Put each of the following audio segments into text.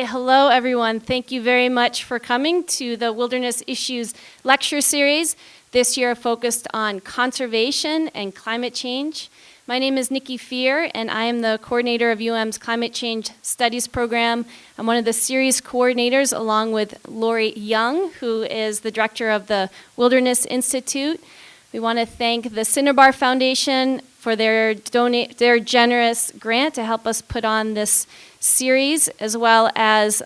Hi, hello everyone. Thank you very much for coming to the Wilderness Issues lecture series. This year focused on conservation and climate change. My name is Nikki Fear, and I am the coordinator of UM's Climate Change Studies program. I'm one of the series coordinators along with Lori Young, who is the director of the Wilderness Institute. We want to thank the Cinnabar Foundation for their generous grant to help us put on this series, as well as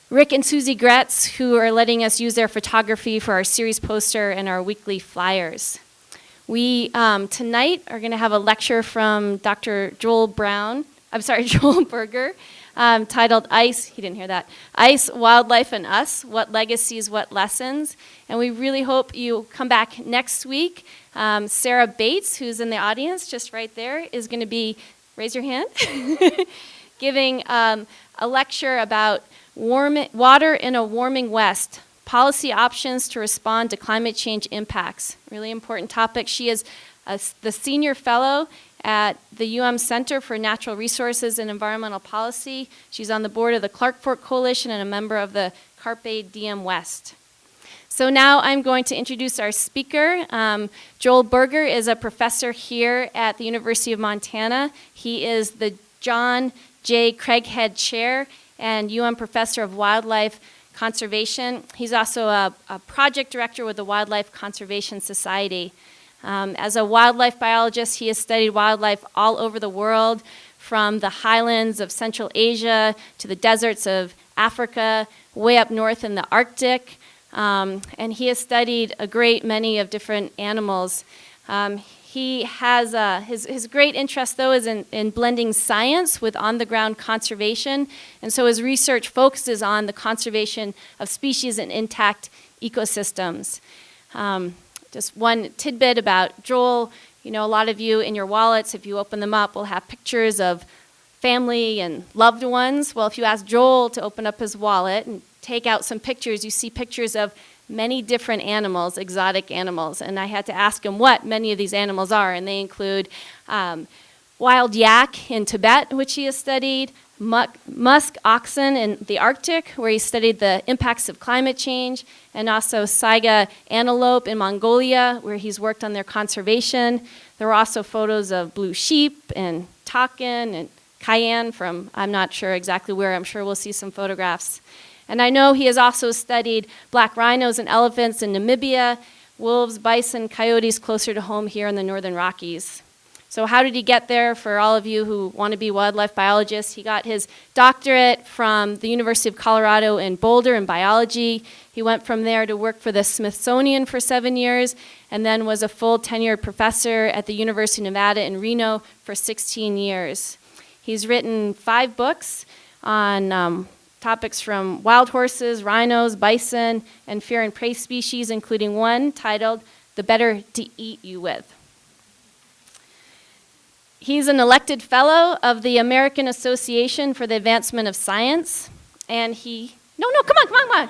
Rick and Susie Gretz, who are letting us use their photography for our series poster and our weekly flyers. We tonight are going to have a lecture from Dr. Joel Berger, titled Ice, he didn't hear that, Ice, Wildlife, and Us, What Legacies, What Lessons. And we really hope you come back next week. Sarah Bates, who's in the audience, just right there, is going to be, raise your hand, giving a lecture about water in a warming West, policy options to respond to climate change impacts. Really important topic. She is the senior fellow at the UM Center for Natural Resources and Environmental Policy. She's on the board of the Clark Fork Coalition and a member of the Carpe Diem West. So now I'm going to introduce our speaker. Joel Berger is a professor here at the University of Montana. He is the John J. Craighead Chair and UM Professor of Wildlife Conservation. He's also a project director with the Wildlife Conservation Society. As a wildlife biologist, he has studied wildlife all over the world, from the highlands of Central Asia to the deserts of Africa, way up north in the Arctic. And he has studied a great many of different animals. He has his great interest, though, is in blending science with on-the-ground conservation, and so his research focuses on the conservation of species and intact ecosystems. Just one tidbit about Joel, you know, a lot of you in your wallets, if you open them up, will have pictures of family and loved ones. Well, if you ask Joel to open up his wallet and take out some pictures, you see pictures of many different animals, exotic animals, and I had to ask him what many of these animals are, and they include wild yak in Tibet, which he has studied, musk oxen in the Arctic, where he studied the impacts of climate change, and also saiga antelope in Mongolia, where he's worked on their conservation. There were also photos of blue sheep and takin and cayenne from, I'm not sure exactly where, I'm sure we'll see some photographs. And I know he has also studied black rhinos and elephants in Namibia, wolves, bison, coyotes closer to home here in the Northern Rockies. So how did he get there? For all of you who want to be wildlife biologists, he got his doctorate from the University of Colorado in Boulder in biology. He went from there to work for the Smithsonian for 7 years, and then was a full tenured professor at the University of Nevada in Reno for 16 years. He's written 5 books on topics from wild horses, rhinos, bison, and fear and prey species, including one titled The Better to Eat You With. He's an elected fellow of the American Association for the Advancement of Science, and he, come on.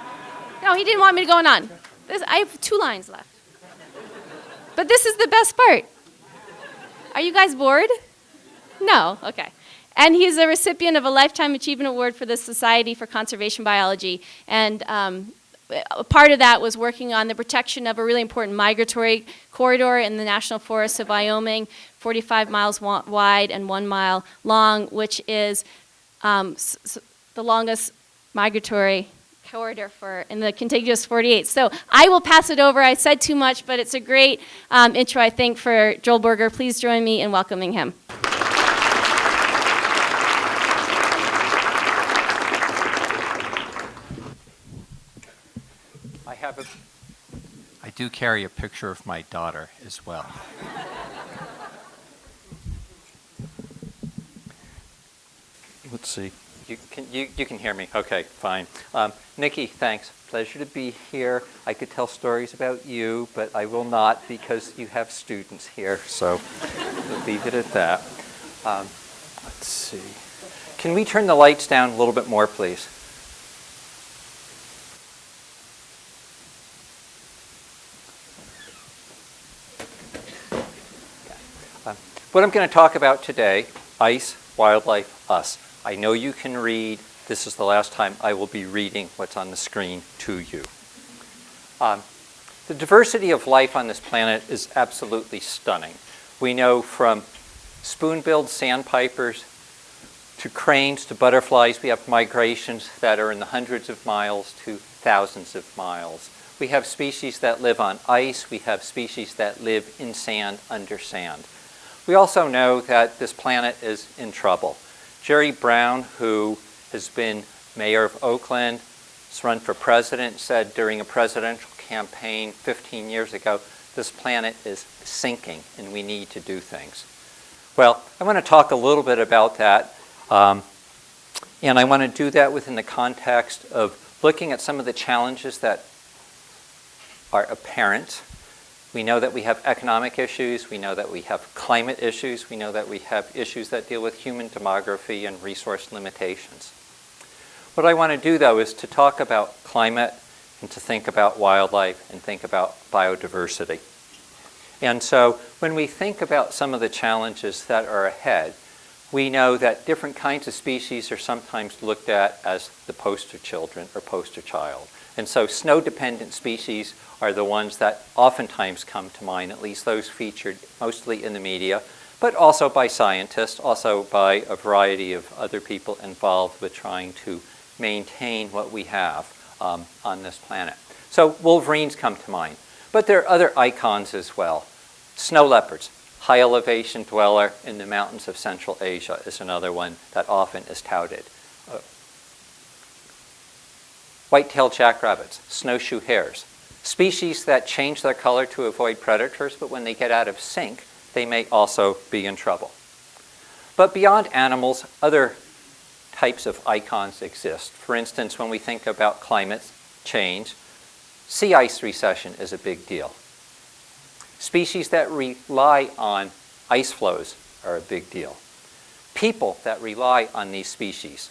No, he didn't want me to go on. I have 2 lines left. But this is the best part. Are you guys bored? No, okay. And he's a recipient of a Lifetime Achievement Award for the Society for Conservation Biology. And a part of that was working on the protection of a really important migratory corridor in the National Forests of Wyoming, 45 miles wide and 1 mile long, which is the longest migratory corridor in the contiguous 48. So I will pass it over. I said too much, but it's a great intro, I think, for Joel Berger. Please join me in welcoming him. I do carry a picture of my daughter as well. Let's see. You can hear me. Okay, fine. Nikki, thanks. Pleasure to be here. I could tell stories about you, but I will not because you have students here. So we'll leave it at that. Let's see. Can we turn the lights down a little bit more, please? What I'm going to talk about today, ice, wildlife, us. I know you can read this is the last time I will be reading what's on the screen to you. The diversity of life on this planet is absolutely stunning. We know from spoon-billed sandpipers to cranes to butterflies, we have migrations that are in the hundreds of miles to thousands of miles. We have species that live on ice. We have species that live in sand, under sand. We also know that this planet is in trouble. Jerry Brown, who has been mayor of Oakland, has run for president, said during a presidential campaign 15 years ago, this planet is sinking and we need to do things. Well, I want to talk a little bit about that. And I want to do that within the context of looking at some of the challenges that are apparent. We know that we have economic issues. We know that we have climate issues. We know that we have issues that deal with human demography and resource limitations. What I want to do, though, is to talk about climate and to think about wildlife and think about biodiversity. And so when we think about some of the challenges that are ahead, we know that different kinds of species are sometimes looked at as the poster children or poster child. And so snow-dependent species are the ones that oftentimes come to mind, at least those featured mostly in the media, but also by scientists, also by a variety of other people involved with trying to maintain what we have on this planet. So wolverines come to mind, but there are other icons as well. Snow leopards. High elevation dweller in the mountains of Central Asia is another one that often is touted. White-tailed jackrabbits, snowshoe hares, species that change their color to avoid predators, but when they get out of sync, they may also be in trouble. But beyond animals, other types of icons exist. For instance, when we think about climate change, sea ice recession is a big deal. Species that rely on ice flows are a big deal. People that rely on these species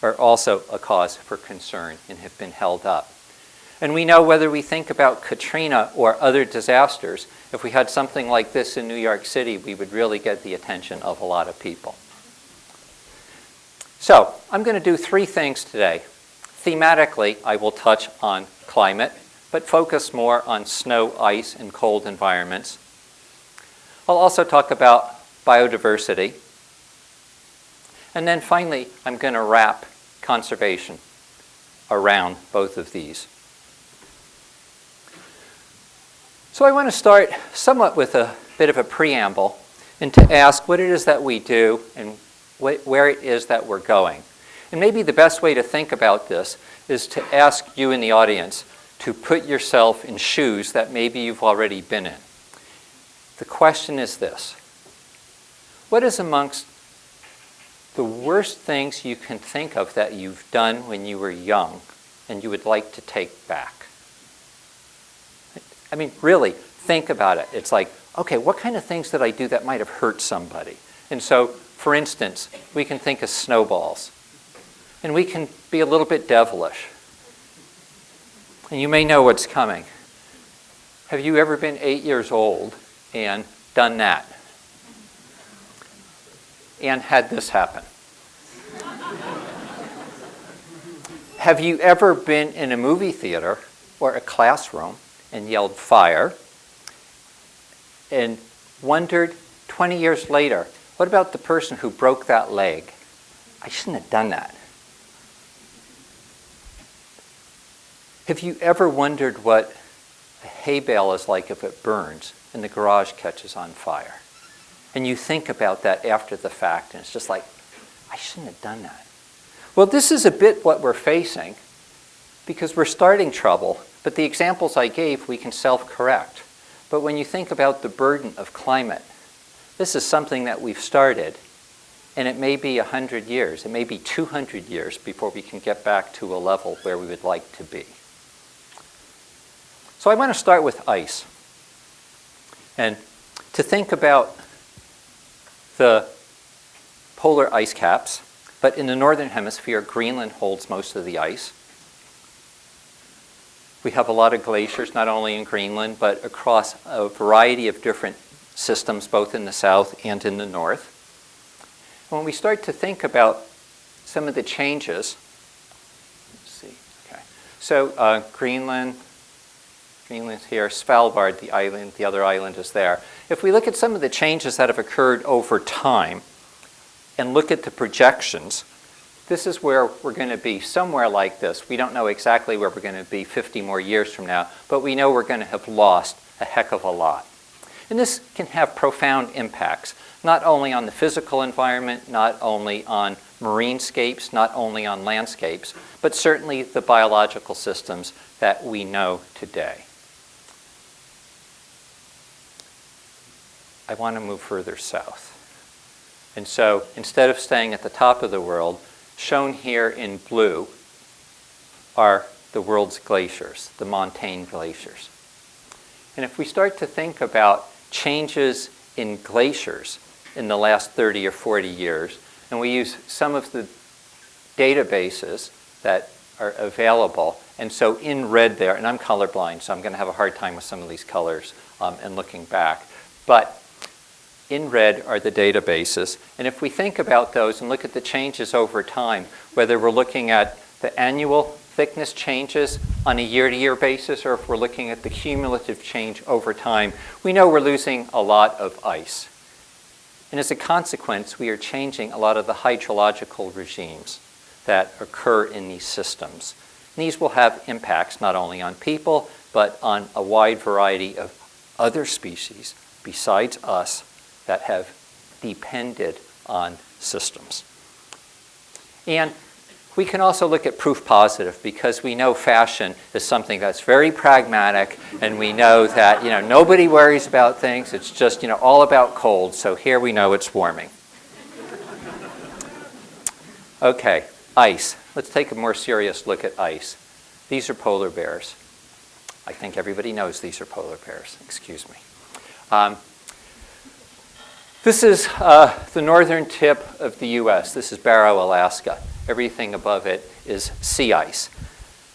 are also a cause for concern and have been held up. And we know whether we think about Katrina or other disasters, if we had something like this in New York City, we would really get the attention of a lot of people. So I'm going to do three things today. Thematically, I will touch on climate, but focus more on snow, ice, and cold environments. I'll also talk about biodiversity. And then finally, I'm going to wrap conservation around both of these. So I want to start somewhat with a bit of a preamble and to ask what it is that we do and where it is that we're going. And maybe the best way to think about this is to ask you in the audience to put yourself in shoes that maybe you've already been in. The question is this: what is amongst the worst things you can think of that you've done when you were young and you would like to take back? I mean, really, think about it. It's like, okay, what kind of things did I do that might have hurt somebody? And so, for instance, we can think of snowballs. And we can be a little bit devilish. And you may know what's coming. Have you ever been 8 years old and done that? And had this happen? Have you ever been in a movie theater or a classroom and yelled fire and wondered 20 years later, what about the person who broke that leg? I shouldn't have done that. Have you ever wondered what a hay bale is like if it burns and the garage catches on fire? And you think about that after the fact, and it's just like, I shouldn't have done that. Well, this is a bit what we're facing because we're starting trouble, but the examples I gave, we can self-correct. But when you think about the burden of climate, this is something that we've started, and it may be 100 years, it may be 200 years before we can get back to a level where we would like to be. So I want to start with ice. And to think about the polar ice caps, but in the northern hemisphere, Greenland holds most of the ice. We have a lot of glaciers, not only in Greenland, but across a variety of different systems, both in the south and in the north. When we start to think about some of the changes. Let's see. Okay. So Greenland's here, Svalbard, the island, the other island is there. If we look at some of the changes that have occurred over time and look at the projections, this is where we're going to be, somewhere like this. We don't know exactly where we're going to be 50 more years from now, but we know we're going to have lost a heck of a lot. And this can have profound impacts, not only on the physical environment, not only on marinescapes, not only on landscapes, but certainly the biological systems that we know today. I want to move further south. And so instead of staying at the top of the world, shown here in blue are the world's glaciers, the montane glaciers. And if we start to think about changes in glaciers in the last 30 or 40 years, and we use some of the databases that are available, and so in red there, and I'm colorblind, so I'm going to have a hard time with some of these colors and looking back, but in red are the databases, and if we think about those and look at the changes over time, whether we're looking at the annual thickness changes on a year-to-year basis, or if we're looking at the cumulative change over time, we know we're losing a lot of ice. And as a consequence, we are changing a lot of the hydrological regimes that occur in these systems. And these will have impacts not only on people, but on a wide variety of other species besides us that have depended on systems. And we can also look at proof positive, because we know fashion is something that's very pragmatic, and we know that nobody worries about things. It's just all about cold. So here we know it's warming. Okay, ice. Let's take a more serious look at ice. These are polar bears. I think everybody knows these are polar bears. Excuse me. This is the northern tip of the U.S. This is Barrow, Alaska. Everything above it is sea ice.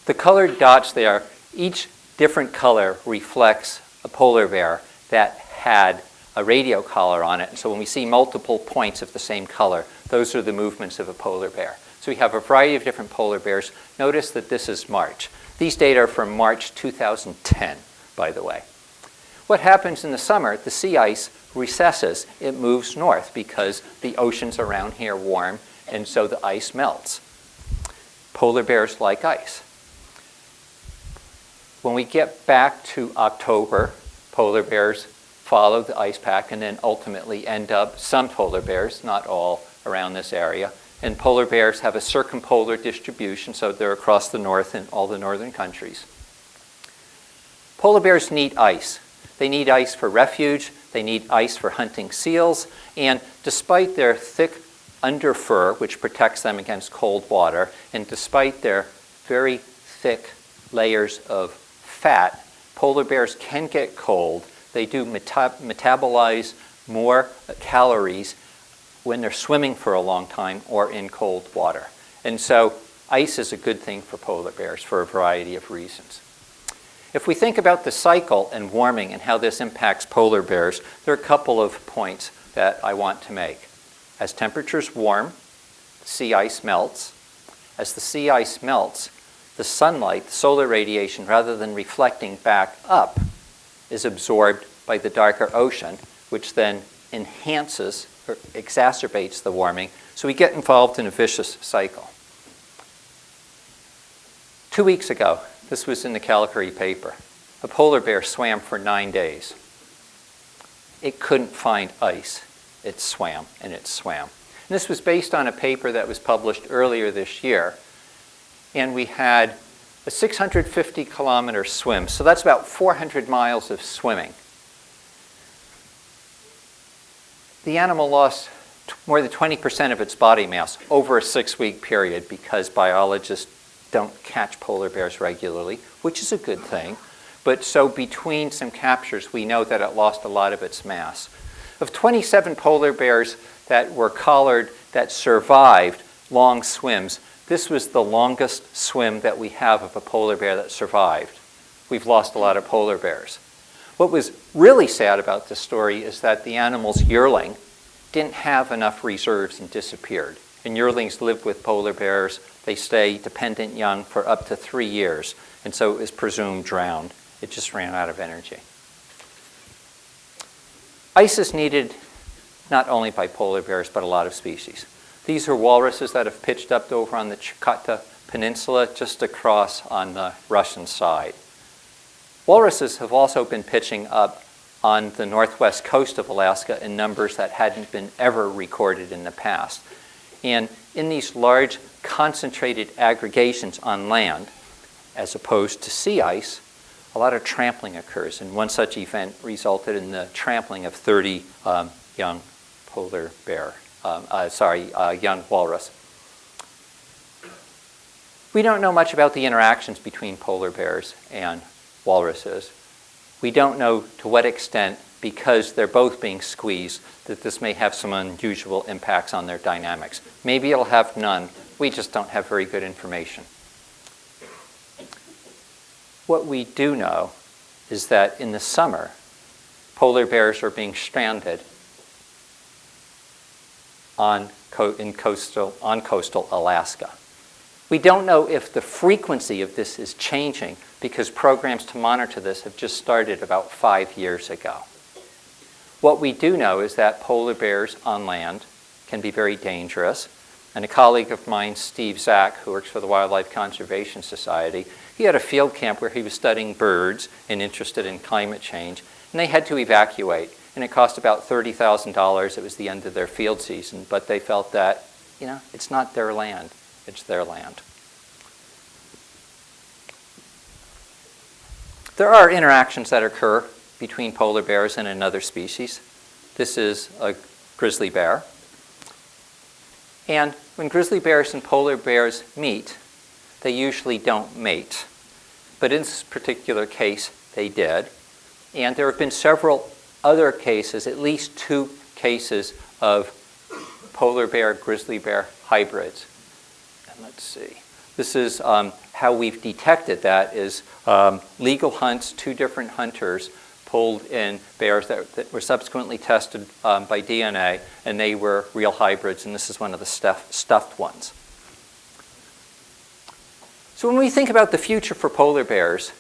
The colored dots there, each different color reflects a polar bear that had a radio collar on it. So when we see multiple points of the same color, those are the movements of a polar bear. So we have a variety of different polar bears. Notice that this is March. These data are from March 2010, by the way. What happens in the summer, the sea ice recesses. It moves north because the oceans around here warm, and so the ice melts. Polar bears like ice. When we get back to October, polar bears follow the ice pack and then ultimately end up, some polar bears, not all, around this area. And polar bears have a circumpolar distribution, so they're across the north in all the northern countries. Polar bears need ice. They need ice for refuge. They need ice for hunting seals. And despite their thick underfur, which protects them against cold water, and despite their very thick layers of fat, polar bears can get cold. They do metabolize more calories when they're swimming for a long time or in cold water. And so ice is a good thing for polar bears for a variety of reasons. If we think about the cycle and warming and how this impacts polar bears, there are a couple of points that I want to make. As temperatures warm, sea ice melts. As the sea ice melts, the sunlight, the solar radiation, rather than reflecting back up, is absorbed by the darker ocean, which then enhances or exacerbates the warming. So we get involved in a vicious cycle. 2 weeks ago, this was in the Calgary paper, a polar bear swam for 9 days. It couldn't find ice. It swam and it swam. And this was based on a paper that was published earlier this year. And we had a 650-kilometer swim. So that's about 400 miles of swimming. The animal lost more than 20% of its body mass over a 6-week period because biologists don't catch polar bears regularly, which is a good thing. But so between some captures, we know that it lost a lot of its mass. Of 27 polar bears that were collared that survived long swims, this was the longest swim that we have of a polar bear that survived. We've lost a lot of polar bears. What was really sad about this story is that the animal's yearling didn't have enough reserves and disappeared. and yearlings live with polar bears. They stay dependent young for up to 3 years, and so it was presumed drowned. It just ran out of energy. Ice is needed not only by polar bears, but a lot of species. These are walruses that have pitched up over on the Chukotka Peninsula, just across on the Russian side. Walruses have also been pitching up on the northwest coast of Alaska in numbers that hadn't been ever recorded in the past. And in these large concentrated aggregations on land, as opposed to sea ice, a lot of trampling occurs. And one such event resulted in the trampling of 30 young polar bear, young walrus. We don't know much about the interactions between polar bears and walruses. We don't know to what extent, because they're both being squeezed, that this may have some unusual impacts on their dynamics. Maybe it'll have none. We just don't have very good information. What we do know is that in the summer, polar bears are being stranded on coastal Alaska. We don't know if the frequency of this is changing because programs to monitor this have just started about 5 years ago. What we do know is that polar bears on land can be very dangerous. And a colleague of mine, Steve Zach, who works for the Wildlife Conservation Society, he had a field camp where he was studying birds and interested in climate change, and they had to evacuate. And it cost about $30,000. It was the end of their field season, but they felt that, it's not their land, it's their land. There are interactions that occur between polar bears and another species. This is a grizzly bear. And when grizzly bears and polar bears meet, they usually don't mate. But in this particular case, they did. And there have been several other cases, at least 2 cases of polar bear, grizzly bear hybrids. And let's see. This is how we've detected that is legal hunts, 2 different hunters pulled in bears that were subsequently tested by DNA, and they were real hybrids, and this is one of the stuffed ones. So when we think about the future for polar bears,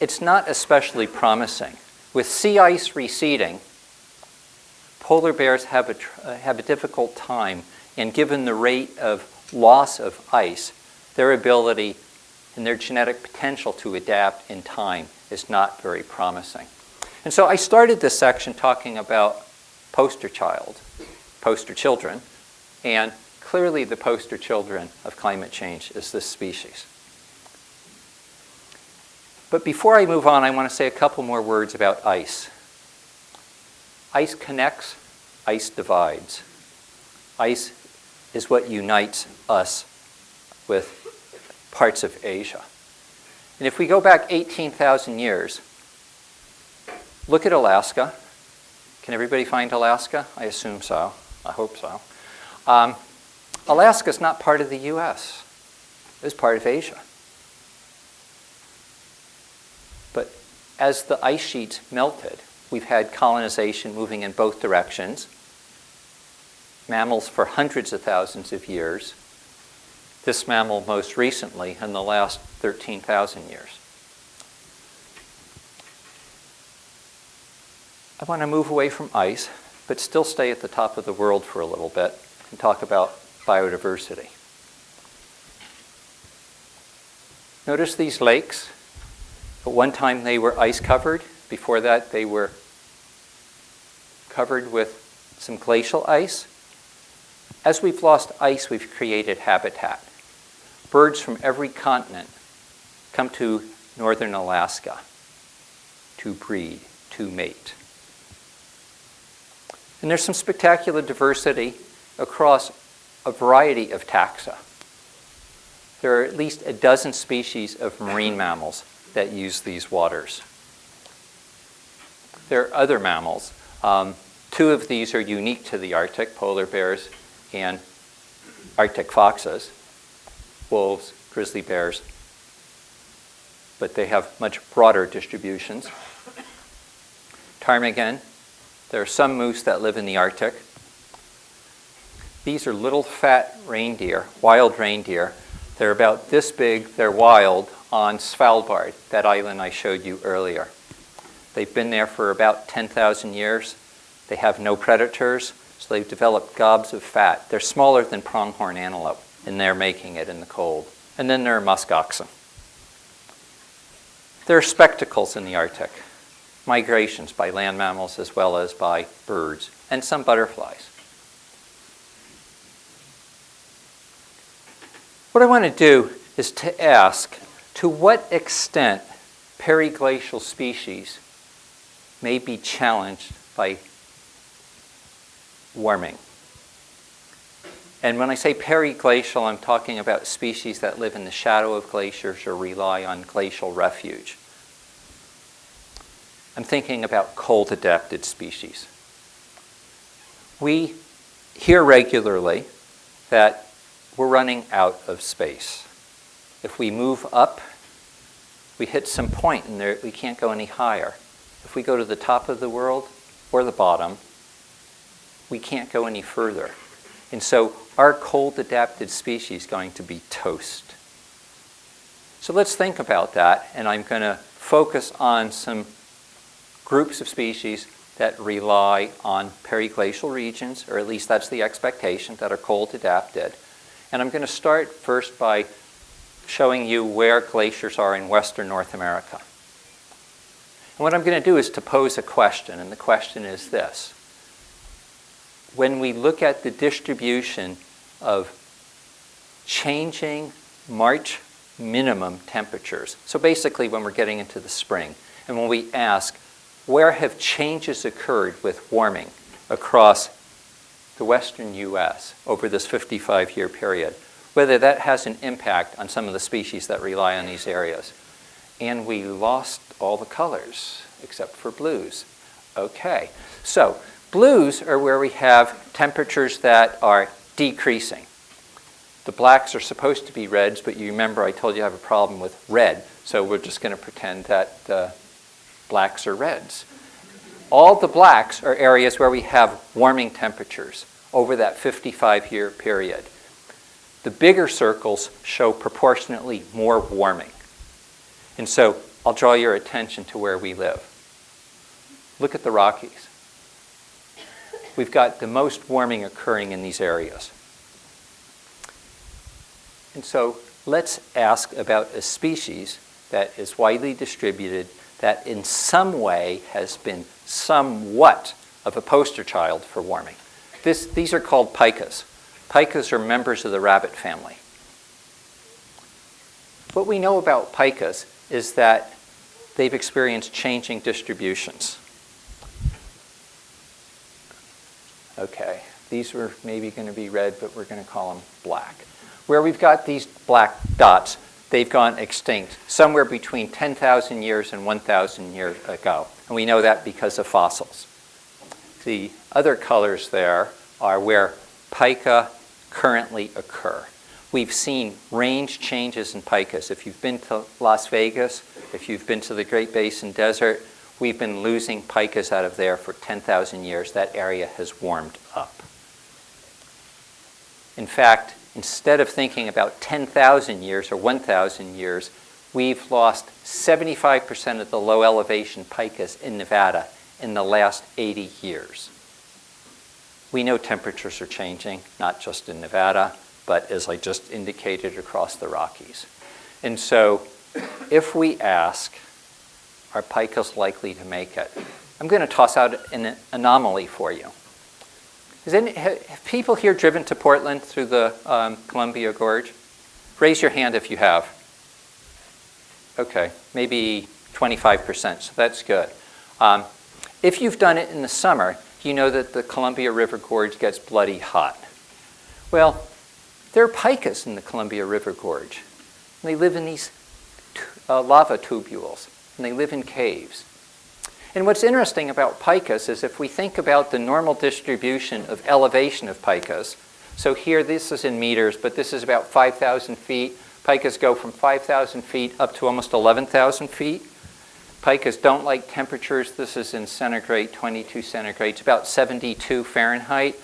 it's not especially promising. With sea ice receding, polar bears have a difficult time, and given the rate of loss of ice, their ability and their genetic potential to adapt in time is not very promising. And so I started this section talking about poster children, and clearly the poster children of climate change is this species. But before I move on, I want to say a couple more words about ice. Ice connects, ice divides. Ice is what unites us with parts of Asia. And if we go back 18,000 years, look at Alaska. Can everybody find Alaska? I assume so. I hope so. Alaska is not part of the US. It was part of Asia. But as the ice sheets melted, we've had colonization moving in both directions. Mammals for hundreds of thousands of years. This mammal most recently in the last 13,000 years. I want to move away from ice, but still stay at the top of the world for a little bit and talk about biodiversity. Notice these lakes. At one time they were ice covered. Before that they were covered with some glacial ice. As we've lost ice, we've created habitat. Birds from every continent come to northern Alaska to breed, to mate. And there's some spectacular diversity across a variety of taxa. There are at least a dozen species of marine mammals that use these waters. There are other mammals. 2 of these are unique to the Arctic, polar bears and Arctic foxes, wolves, grizzly bears, but they have much broader distributions. Ptarmigan. There are some moose that live in the Arctic. These are little fat reindeer, wild reindeer. They're about this big. They're wild on Svalbard, that island I showed you earlier. They've been there for about 10,000 years. They have no predators, so they've developed gobs of fat. They're smaller than pronghorn antelope, and they're making it in the cold. And then there are musk oxen. There are spectacles in the Arctic, migrations by land mammals as well as by birds, and some butterflies. What I want to do is to ask, to what extent periglacial species may be challenged by warming? And when I say periglacial, I'm talking about species that live in the shadow of glaciers or rely on glacial refuge. I'm thinking about cold-adapted species. We hear regularly that we're running out of space. If we move up, we hit some point and we can't go any higher. If we go to the top of the world or the bottom, we can't go any further. And so are cold-adapted species going to be toast? So let's think about that, and I'm going to focus on some groups of species that rely on periglacial regions, or at least that's the expectation, that are cold-adapted. And I'm going to start first by showing you where glaciers are in western North America. And what I'm going to do is to pose a question, and the question is this. When we look at the distribution of changing March minimum temperatures, so basically when we're getting into the spring, and when we ask, where have changes occurred with warming across the western U.S. over this 55-year period, whether that has an impact on some of the species that rely on these areas. And we lost all the colors except for blues. Okay, so blues are where we have temperatures that are decreasing. The blacks are supposed to be reds, but you remember I told you I have a problem with red, so we're just going to pretend that blacks are reds. All the blacks are areas where we have warming temperatures over that 55-year period. The bigger circles show proportionately more warming. And so I'll draw your attention to where we live. Look at the Rockies. We've got the most warming occurring in these areas. And so let's ask about a species that is widely distributed that in some way has been somewhat of a poster child for warming. These are called Pikas. Pikas are members of the rabbit family. What we know about Pikas is that they've experienced changing distributions. Okay, these were maybe going to be red, but we're going to call them black. Where we've got these black dots, they've gone extinct somewhere between 10,000 years and 1,000 years ago. And we know that because of fossils. The other colors there are where pika currently occur. We've seen range changes in pikas. If you've been to Las Vegas, if you've been to the Great Basin Desert, we've been losing pikas out of there for 10,000 years. That area has warmed up. In fact, instead of thinking about 10,000 years or 1,000 years, we've lost 75% of the low elevation pikas in Nevada in the last 80 years. We know temperatures are changing, not just in Nevada, but as I just indicated, across the Rockies. And so if we ask, are pikas likely to make it? I'm going to toss out an anomaly for you. Have people here driven to Portland through the Columbia Gorge? Raise your hand if you have. Okay, maybe 25%, so that's good. If you've done it in the summer, you know that the Columbia River Gorge gets bloody hot. Well, there are pikas in the Columbia River Gorge. And they live in these lava tubules, and they live in caves. And what's interesting about pikas is if we think about the normal distribution of elevation of pikas, so here this is in meters, but this is about 5,000 feet. Pikas go from 5,000 feet up to almost 11,000 feet. Pikas don't like temperatures. This is in centigrade, 22 centigrade. It's about 72 Fahrenheit.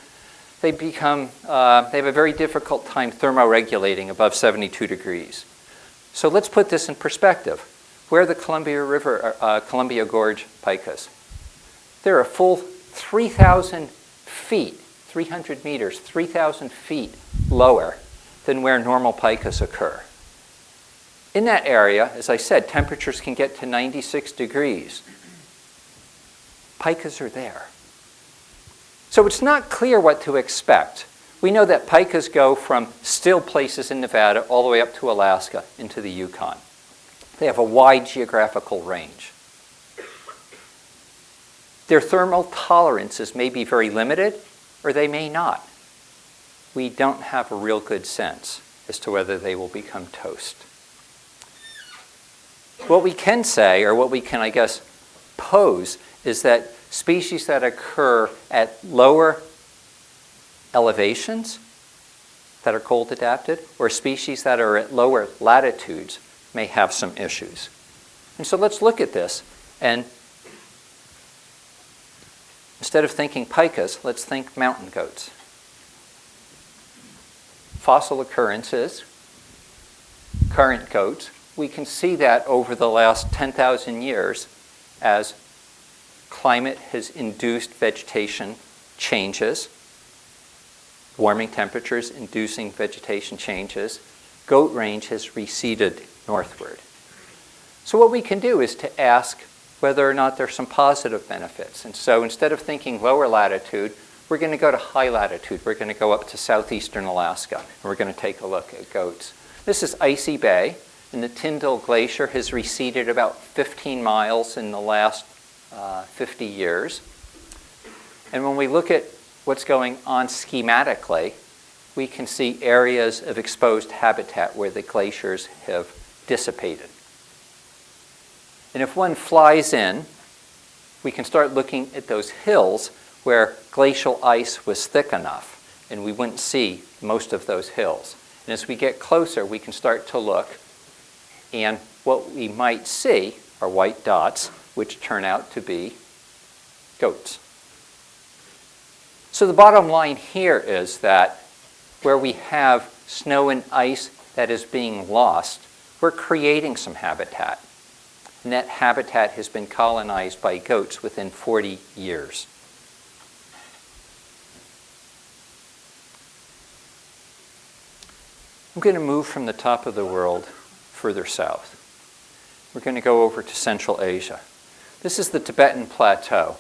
they have a very difficult time thermoregulating above 72 degrees. So let's put this in perspective. Where are the Columbia Gorge pikas? They're a full 3,000 feet, 300 meters, 3,000 feet lower than where normal pikas occur. In that area, as I said, temperatures can get to 96 degrees. Pikas are there. So it's not clear what to expect. We know that pikas go from still places in Nevada all the way up to Alaska into the Yukon. They have a wide geographical range. Their thermal tolerances may be very limited, or they may not. We don't have a real good sense as to whether they will become toast. What we can say, or what we can, I guess, pose, is that species that occur at lower elevations that are cold adapted, or species that are at lower latitudes may have some issues. And so let's look at this, and instead of thinking pikas, let's think mountain goats. Fossil occurrences, current goats, we can see that over the last 10,000 years as climate has induced vegetation changes, warming temperatures inducing vegetation changes, goat range has receded northward. So what we can do is to ask whether or not there's some positive benefits. And so instead of thinking lower latitude, we're going to go to high latitude. We're going to go up to southeastern Alaska, and we're going to take a look at goats. This is Icy Bay, and the Tyndall Glacier has receded about 15 miles in the last 50 years. And when we look at what's going on schematically, we can see areas of exposed habitat where the glaciers have dissipated. And if one flies in, we can start looking at those hills where glacial ice was thick enough, and we wouldn't see most of those hills. And as we get closer, we can start to look, and what we might see are white dots, which turn out to be goats. So the bottom line here is that where we have snow and ice that is being lost, we're creating some habitat. And that habitat has been colonized by goats within 40 years. I'm going to move from the top of the world further south. We're going to go over to Central Asia. This is the Tibetan Plateau.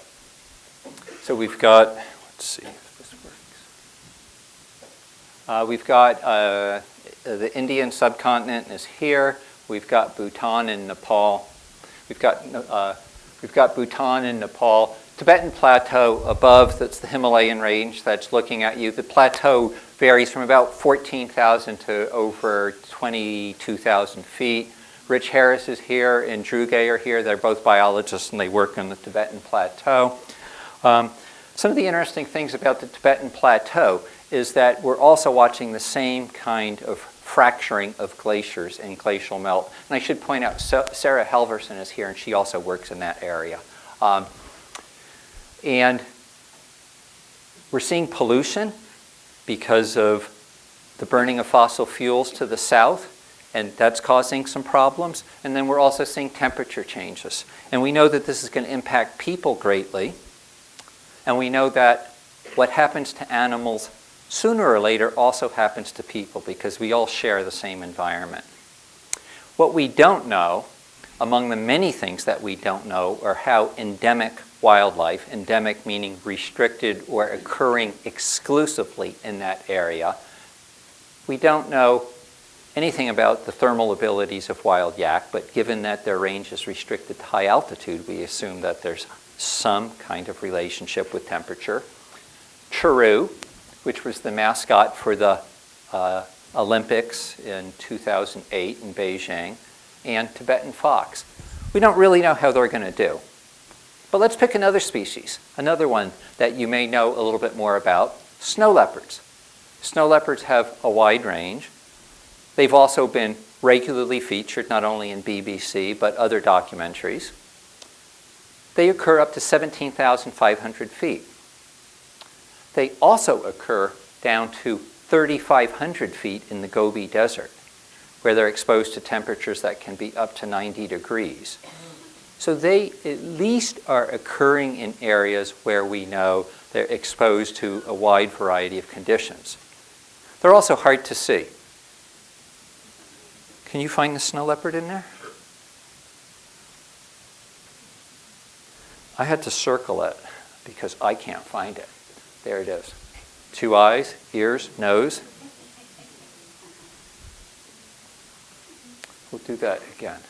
So we've got, let's see if this works. We've got the Indian subcontinent is here. We've got Bhutan and Nepal. We've got Bhutan and Nepal. Tibetan Plateau above, that's the Himalayan range that's looking at you. The plateau varies from about 14,000 to over 22,000 feet. Rich Harris is here and Drew Gay are here. They're both biologists and they work on the Tibetan Plateau. Some of the interesting things about the Tibetan Plateau is that we're also watching the same kind of fracturing of glaciers and glacial melt. And I should point out, Sarah Halverson is here and she also works in that area. And we're seeing pollution because of the burning of fossil fuels to the south, and that's causing some problems. And then we're also seeing temperature changes. And we know that this is going to impact people greatly. And we know that what happens to animals sooner or later also happens to people because we all share the same environment. What we don't know, among the many things that we don't know, are how endemic wildlife, endemic meaning restricted or occurring exclusively in that area, we don't know anything about the thermal abilities of wild yak, but given that their range is restricted to high altitude, we assume that there's some kind of relationship with temperature. Chiru, which was the mascot for the Olympics in 2008 in Beijing, and Tibetan fox. We don't really know how they're going to do. But let's pick another species, another one that you may know a little bit more about, snow leopards. Snow leopards have a wide range. They've also been regularly featured not only in BBC but other documentaries. They occur up to 17,500 feet. They also occur down to 3,500 feet in the Gobi Desert, where they're exposed to temperatures that can be up to 90 degrees. So they at least are occurring in areas where we know they're exposed to a wide variety of conditions. They're also hard to see. Can you find the snow leopard in there? I had to circle it because I can't find it. There it is. 2 eyes, ears, nose. We'll do that again.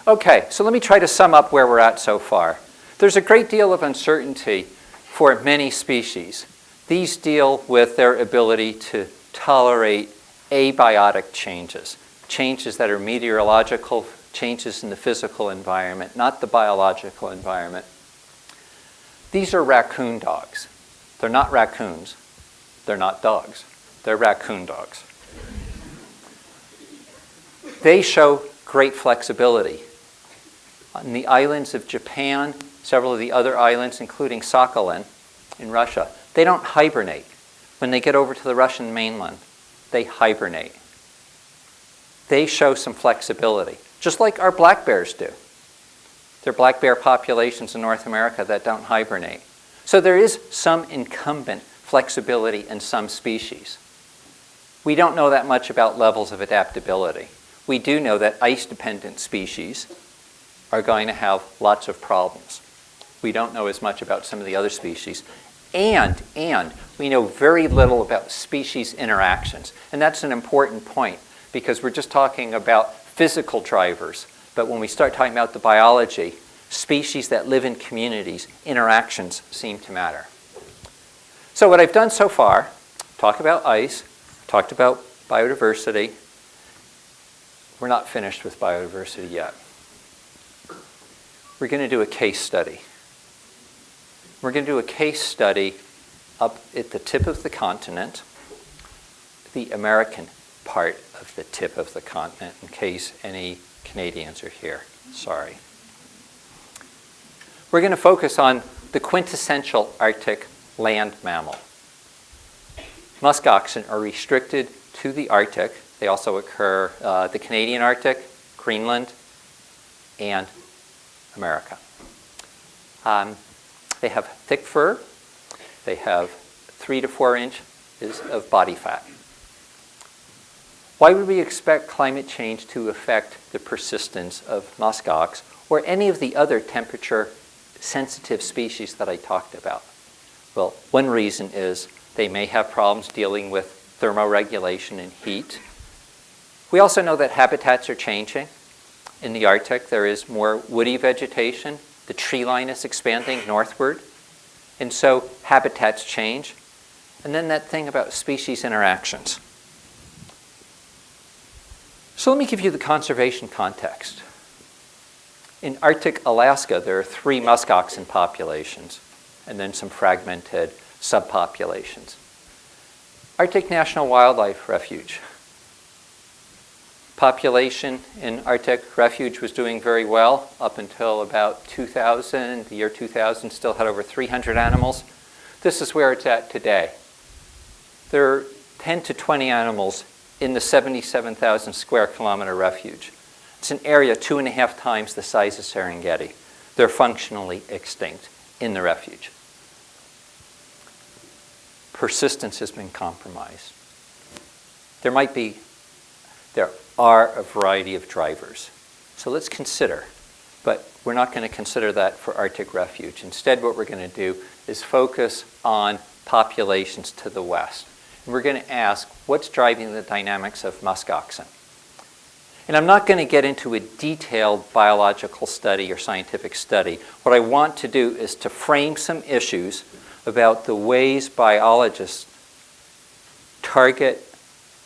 Okay, so let me try to sum up where we're at so far. There's a great deal of uncertainty for many species. These deal with their ability to tolerate abiotic changes, changes that are meteorological, changes in the physical environment, not the biological environment. These are raccoon dogs. They're not raccoons. They're not dogs. They're raccoon dogs. They show great flexibility. On the islands of Japan, several of the other islands, including Sakhalin in Russia, they don't hibernate. When they get over to the Russian mainland, they hibernate. They show some flexibility, just like our black bears do. There are black bear populations in North America that don't hibernate. So there is some incumbent flexibility in some species. We don't know that much about levels of adaptability. We do know that ice-dependent species are going to have lots of problems. We don't know as much about some of the other species. And we know very little about species interactions. And that's an important point because we're just talking about physical drivers. But when we start talking about the biology, species that live in communities, interactions seem to matter. So what I've done so far, talk about ice, talked about biodiversity. We're not finished with biodiversity yet. We're going to do a case study. We're going to do a case study up at the tip of the continent, the American part of the tip of the continent, in case any Canadians are here. Sorry. We're going to focus on the quintessential Arctic land mammal. Musk oxen are restricted to the Arctic. They also occur the Canadian Arctic, Greenland, and America. They have thick fur. They have 3 to 4 inches of body fat. Why would we expect climate change to affect the persistence of muskox or any of the other temperature-sensitive species that I talked about? Well, one reason is they may have problems dealing with thermoregulation and heat. We also know that habitats are changing. In the Arctic, there is more woody vegetation. The tree line is expanding northward. And so habitats change. And then that thing about species interactions. So let me give you the conservation context. In Arctic Alaska, there are 3 muskoxen populations and then some fragmented subpopulations. Arctic National Wildlife Refuge. Population in Arctic Refuge was doing very well up until about 2000. The year 2000 still had over 300 animals. This is where it's at today. There are 10 to 20 animals in the 77,000 square kilometer refuge. It's an area 2.5 times the size of Serengeti. They're functionally extinct in the refuge. Persistence has been compromised. There are a variety of drivers. So let's consider, but we're not going to consider that for Arctic Refuge. Instead, what we're going to do is focus on populations to the west. And we're going to ask, what's driving the dynamics of muskoxen? And I'm not going to get into a detailed biological study or scientific study. What I want to do is to frame some issues about the ways biologists target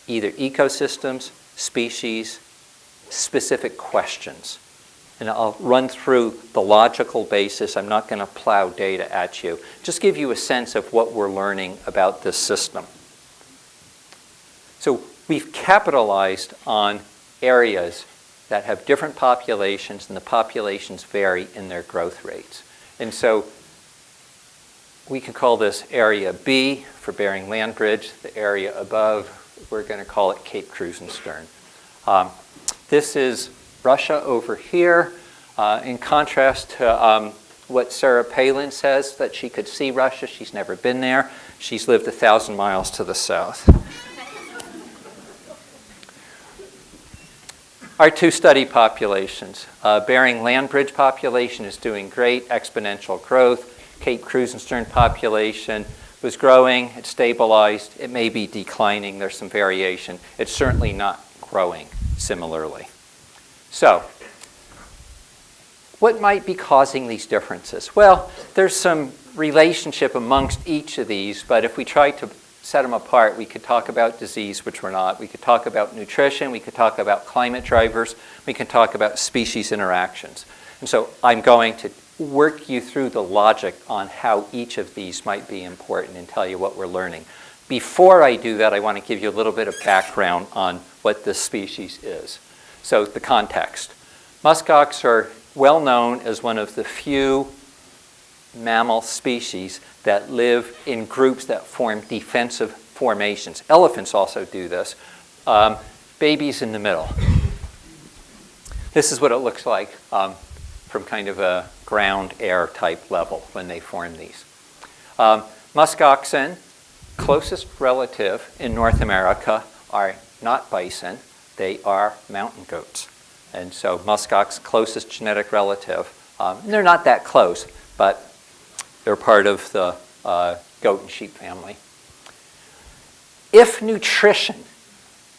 either ecosystems, species, specific questions. And I'll run through the logical basis. I'm not going to plow data at you. Just give you a sense of what we're learning about this system. So we've capitalized on areas that have different populations, and the populations vary in their growth rates. And so we can call this area B for Bering Land Bridge. The area above, we're going to call it Cape Krusenstern. This is Russia over here. In contrast to what Sarah Palin says, that she could see Russia. She's never been there. She's lived 1,000 miles to the south. Our two study populations. Bering Land Bridge population is doing great, exponential growth. Cape Krusenstern population was growing, it stabilized, it may be declining, there's some variation. It's certainly not growing similarly. So, what might be causing these differences? Well, there's some relationship amongst each of these, but if we try to set them apart, we could talk about disease, which we're not. We could talk about nutrition, we could talk about climate drivers, we can talk about species interactions. And so I'm going to work you through the logic on how each of these might be important and tell you what we're learning. Before I do that, I want to give you a little bit of background on what this species is. So the context. Muskox are well known as one of the few mammal species that live in groups that form defensive formations. Elephants also do this. Babies in the middle. This is what it looks like from kind of a ground air type level when they form these. Muskoxen, closest relative in North America, are not bison, they are mountain goats. And so muskox, closest genetic relative. They're not that close, but they're part of the goat and sheep family. If nutrition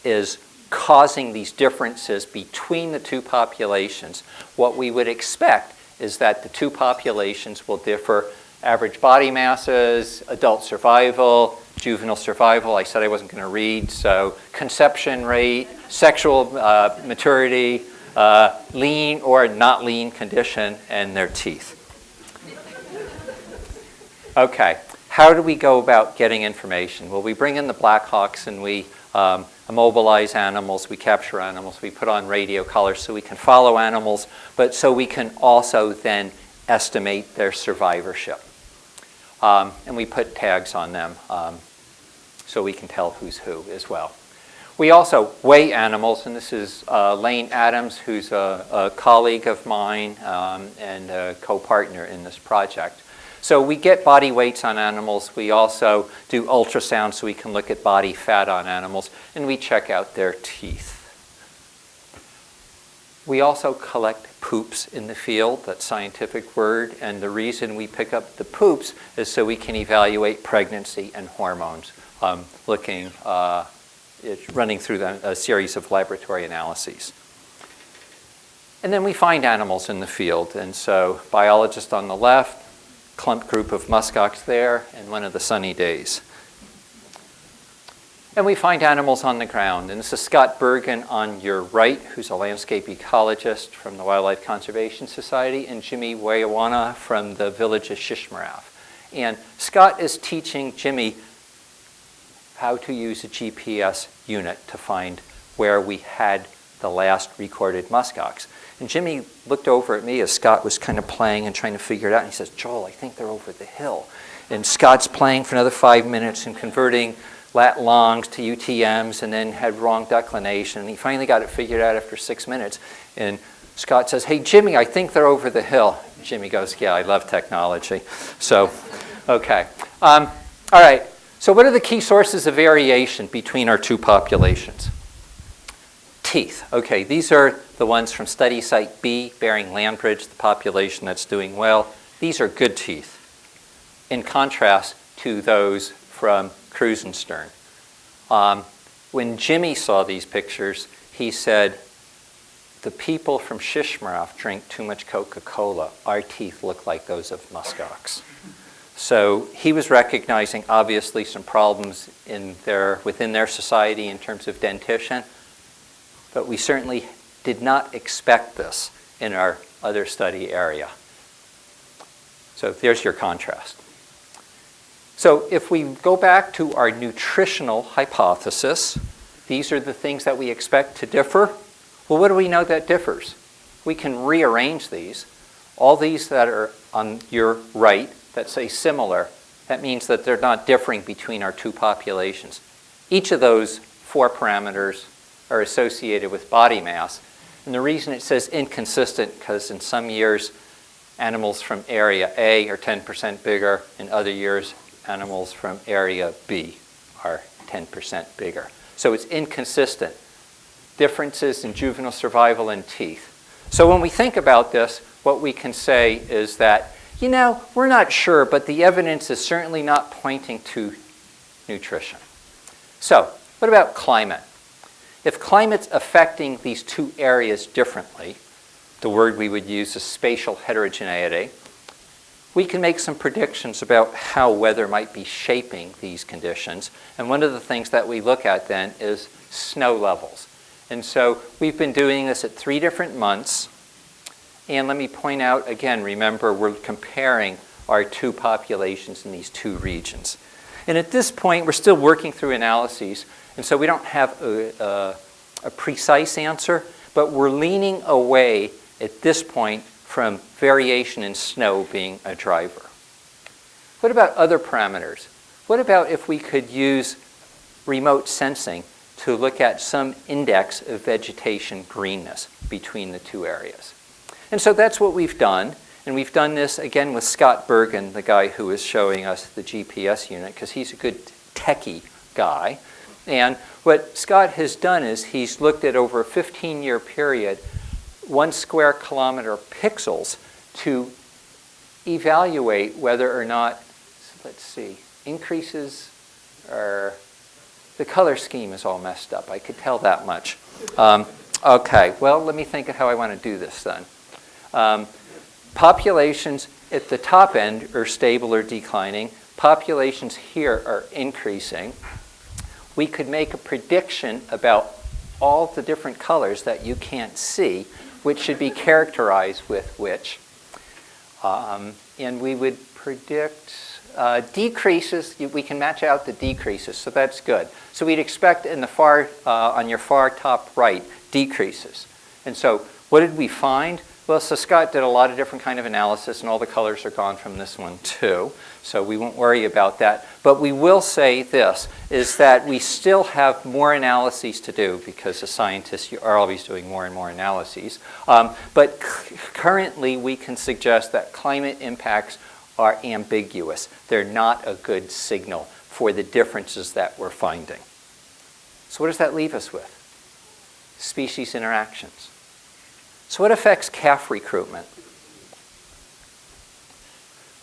is causing these differences between the two populations, what we would expect is that the two populations will differ: average body masses, adult survival, juvenile survival. I said I wasn't going to read, so conception rate, sexual maturity, lean or not lean condition, and their teeth. Okay, how do we go about getting information? Well, we bring in the Blackhawks and we immobilize animals, we capture animals, we put on radio collars so we can follow animals, but so we can also then estimate their survivorship. And we put tags on them so we can tell who's who as well. We also weigh animals, and this is Lane Adams, who's a colleague of mine and a co-partner in this project. So we get body weights on animals. We also do ultrasound so we can look at body fat on animals, and we check out their teeth. We also collect poops in the field, that scientific word, and the reason we pick up the poops is so we can evaluate pregnancy and hormones, running through a series of laboratory analyses. And then we find animals in the field, and so biologist on the left, clump group of muskox there, and one of the sunny days. And we find animals on the ground. And this is Scott Bergen on your right, who's a landscape ecologist from the Wildlife Conservation Society, and Jimmy Wayawana from the village of Shishmaref. And Scott is teaching Jimmy how to use a GPS unit to find where we had the last recorded muskox. And Jimmy looked over at me as Scott was kind of playing and trying to figure it out. And he says, "Joel, I think they're over the hill." And Scott's playing for another 5 minutes and converting lat longs to UTMs, and then had wrong declination. And he finally got it figured out after 6 minutes. And Scott says, "Hey, Jimmy, I think they're over the hill." And Jimmy goes, "Yeah, I love technology." So, okay. All right. So what are the key sources of variation between our two populations? Teeth. Okay, these are the ones from study site B, Bering Land Bridge, the population that's doing well. These are good teeth, in contrast to those from Krusenstern. When Jimmy saw these pictures, he said, "The people from Shishmaref drink too much Coca-Cola. Our teeth look like those of muskox." So he was recognizing, obviously, some problems within their society in terms of dentition, but we certainly did not expect this in our other study area. So there's your contrast. So if we go back to our nutritional hypothesis, these are the things that we expect to differ. Well, what do we know that differs? We can rearrange these. All these that are on your right that say similar, that means that they're not differing between our two populations. Each of those 4 parameters are associated with body mass. And the reason it says inconsistent, because in some years, animals from area A are 10% bigger. In other years, animals from area B are 10% bigger. So it's inconsistent. Differences in juvenile survival and teeth. So when we think about this, what we can say is that, we're not sure, but the evidence is certainly not pointing to nutrition. So what about climate? If climate's affecting these 2 areas differently, the word we would use is spatial heterogeneity, we can make some predictions about how weather might be shaping these conditions. And one of the things that we look at then is snow levels. And so we've been doing this at 3 different months. And let me point out again, remember, we're comparing our 2 populations in these 2 regions. And at this point, we're still working through analyses. And so we don't have a precise answer, but we're leaning away at this point from variation in snow being a driver. What about other parameters? What about if we could use remote sensing to look at some index of vegetation greenness between the 2 areas? And so that's what we've done. And we've done this again with Scott Bergen, the guy who is showing us the GPS unit, because he's a good techie guy. And what Scott has done is he's looked at over a 15-year period 1 square kilometer pixels to evaluate whether or not, let's see, increases or the color scheme is all messed up. I could tell that much. Okay, well, let me think of how I want to do this then. Populations at the top end are stable or declining. Populations here are increasing. We could make a prediction about all the different colors that you can't see, which should be characterized with which. And we would predict decreases. We can match out the decreases, so that's good. So we'd expect in the on your far top right, decreases. And so what did we find? Well, so Scott did a lot of different kind of analysis, and all the colors are gone from this one too. So we won't worry about that. But we will say this, is that we still have more analyses to do, because as scientists, you are always doing more and more analyses. But currently, we can suggest that climate impacts are ambiguous. They're not a good signal for the differences that we're finding. So what does that leave us with? Species interactions. So what affects calf recruitment?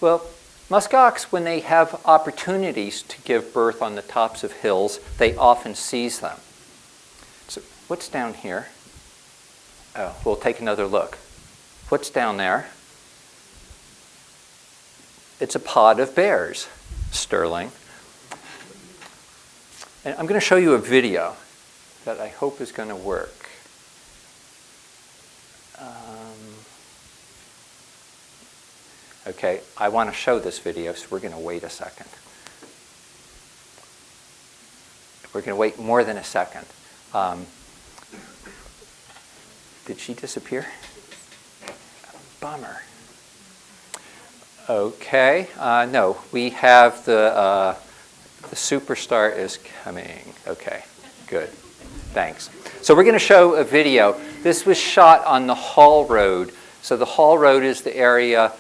Well, muskox, when they have opportunities to give birth on the tops of hills, they often seize them. So what's down here? Oh, we'll take another look. What's down there? It's a pod of bears, Sterling. And I'm going to show you a video that I hope is going to work. Okay, I want to show this video, so we're going to wait a second. We're going to wait more than a second. Did she disappear? Bummer. Okay, no, we have the superstar is coming. Okay, good. Thanks. So we're going to show a video. This was shot on the Hall Road. So the Hall Road is the area,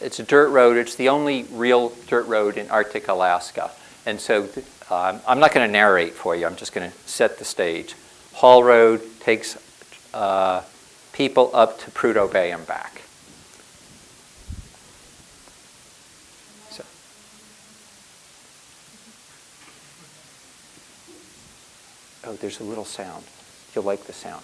it's a dirt road. It's the only real dirt road in Arctic Alaska. And so I'm not going to narrate for you. I'm just going to set the stage. Hall Road takes people up to Prudhoe Bay and back. So. Oh, there's a little sound. You'll like the sound.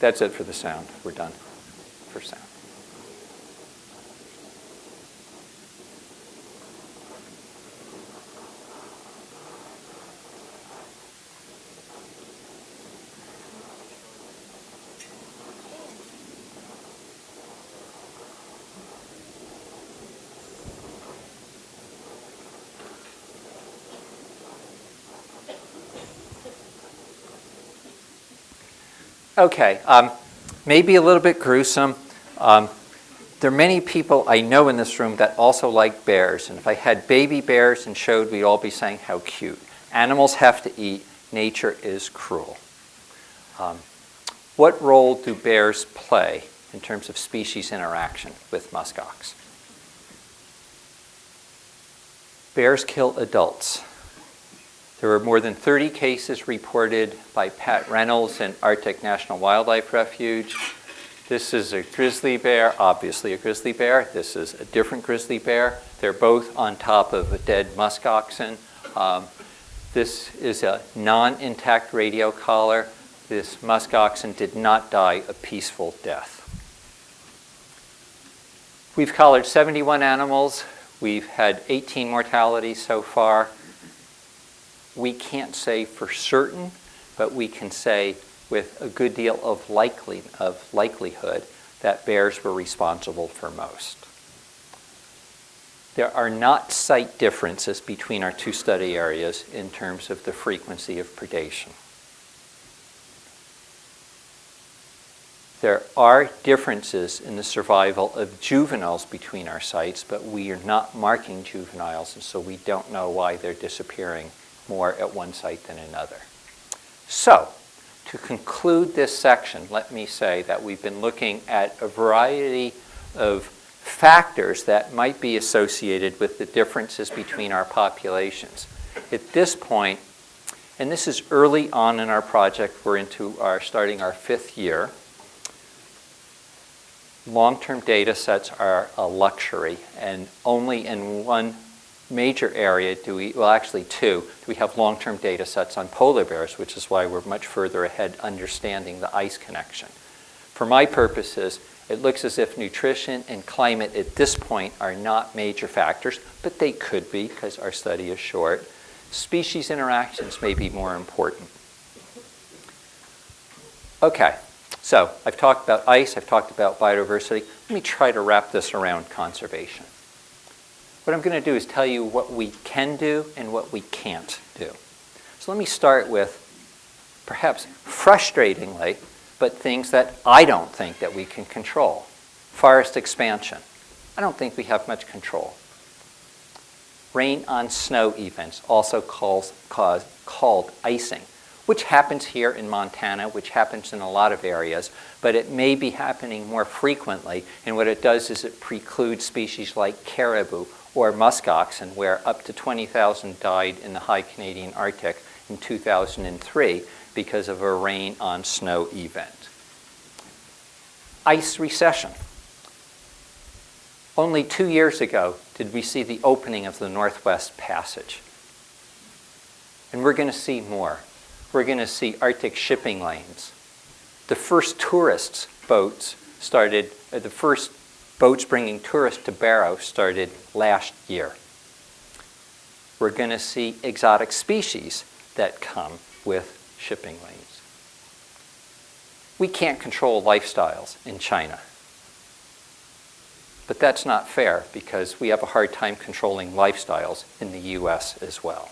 That's it for the sound. We're done for sound. Okay, maybe a little bit gruesome. There are many people I know in this room that also like bears, and if I had baby bears and showed, we'd all be saying how cute. Animals have to eat. Nature is cruel. What role do bears play in terms of species interaction with muskox? Bears kill adults. There were more than 30 cases reported by Pat Reynolds in Arctic National Wildlife Refuge. This is a grizzly bear, obviously a grizzly bear. This is a different grizzly bear. They're both on top of a dead musk oxen. This is a non-intact radio collar. This musk oxen did not die a peaceful death. We've collared 71 animals. We've had 18 mortalities so far. We can't say for certain, but we can say with a good deal of likelihood that bears were responsible for most. There are not site differences between our two study areas in terms of the frequency of predation. There are differences in the survival of juveniles between our sites, but we are not marking juveniles, and so we don't know why they're disappearing more at one site than another. So, to conclude this section, let me say that we've been looking at a variety of factors that might be associated with the differences between our populations. At this point, and this is early on in our project, we're starting our 5th year. Long-term data sets are a luxury, and only in one major area actually two, do we have long-term data sets on polar bears, which is why we're much further ahead understanding the ice connection. For my purposes, it looks as if nutrition and climate at this point are not major factors, but they could be because our study is short. Species interactions may be more important. Okay, so I've talked about ice, I've talked about biodiversity. Let me try to wrap this around conservation. What I'm going to do is tell you what we can do and what we can't do. So let me start with, perhaps frustratingly, but things that I don't think that we can control. Forest expansion. I don't think we have much control. Rain on snow events, also called icing, which happens here in Montana, which happens in a lot of areas, but it may be happening more frequently, and what it does is it precludes species like caribou or musk oxen, where up to 20,000 died in the high Canadian Arctic in 2003 because of a rain on snow event. Ice recession. Only 2 years ago did we see the opening of the Northwest Passage. And we're going to see more. We're going to see Arctic shipping lanes. The first boats bringing tourists to Barrow started last year. We're going to see exotic species that come with shipping lanes. We can't control lifestyles in China. But that's not fair because we have a hard time controlling lifestyles in the US as well.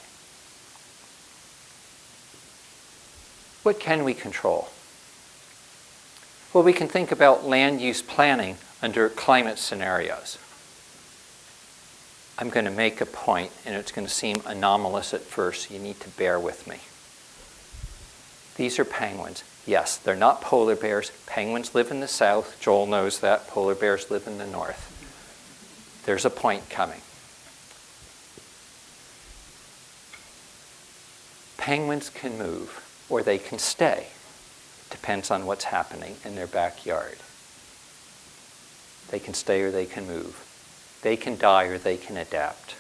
What can we control? Well, we can think about land use planning under climate scenarios. I'm going to make a point, and it's going to seem anomalous at first, so you need to bear with me. These are penguins. Yes, they're not polar bears. Penguins live in the south. Joel knows that. Polar bears live in the north. There's a point coming. Penguins can move, or they can stay. Depends on what's happening in their backyard. They can stay or they can move. They can die or they can adapt.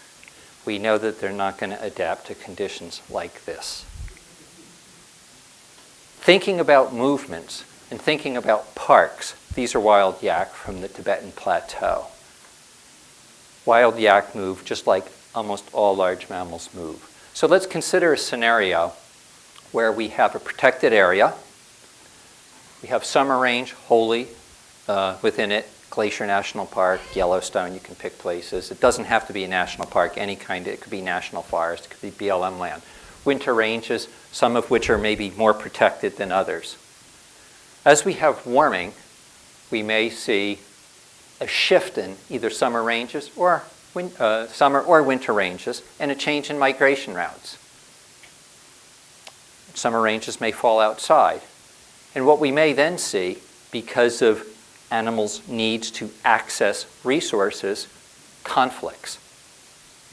We know that they're not going to adapt to conditions like this. Thinking about movements and thinking about parks, these are wild yak from the Tibetan Plateau. Wild yak move just like almost all large mammals move. So let's consider a scenario where we have a protected area. We have Summer Range wholly within it, Glacier National Park, Yellowstone, you can pick places. It doesn't have to be a national park, any kind. It could be national forest, it could be BLM land. Winter ranges, some of which are maybe more protected than others. As we have warming, we may see a shift in either summer ranges or summer or winter ranges, and a change in migration routes. Summer ranges may fall outside. And what we may then see, because of animals' needs to access resources, conflicts.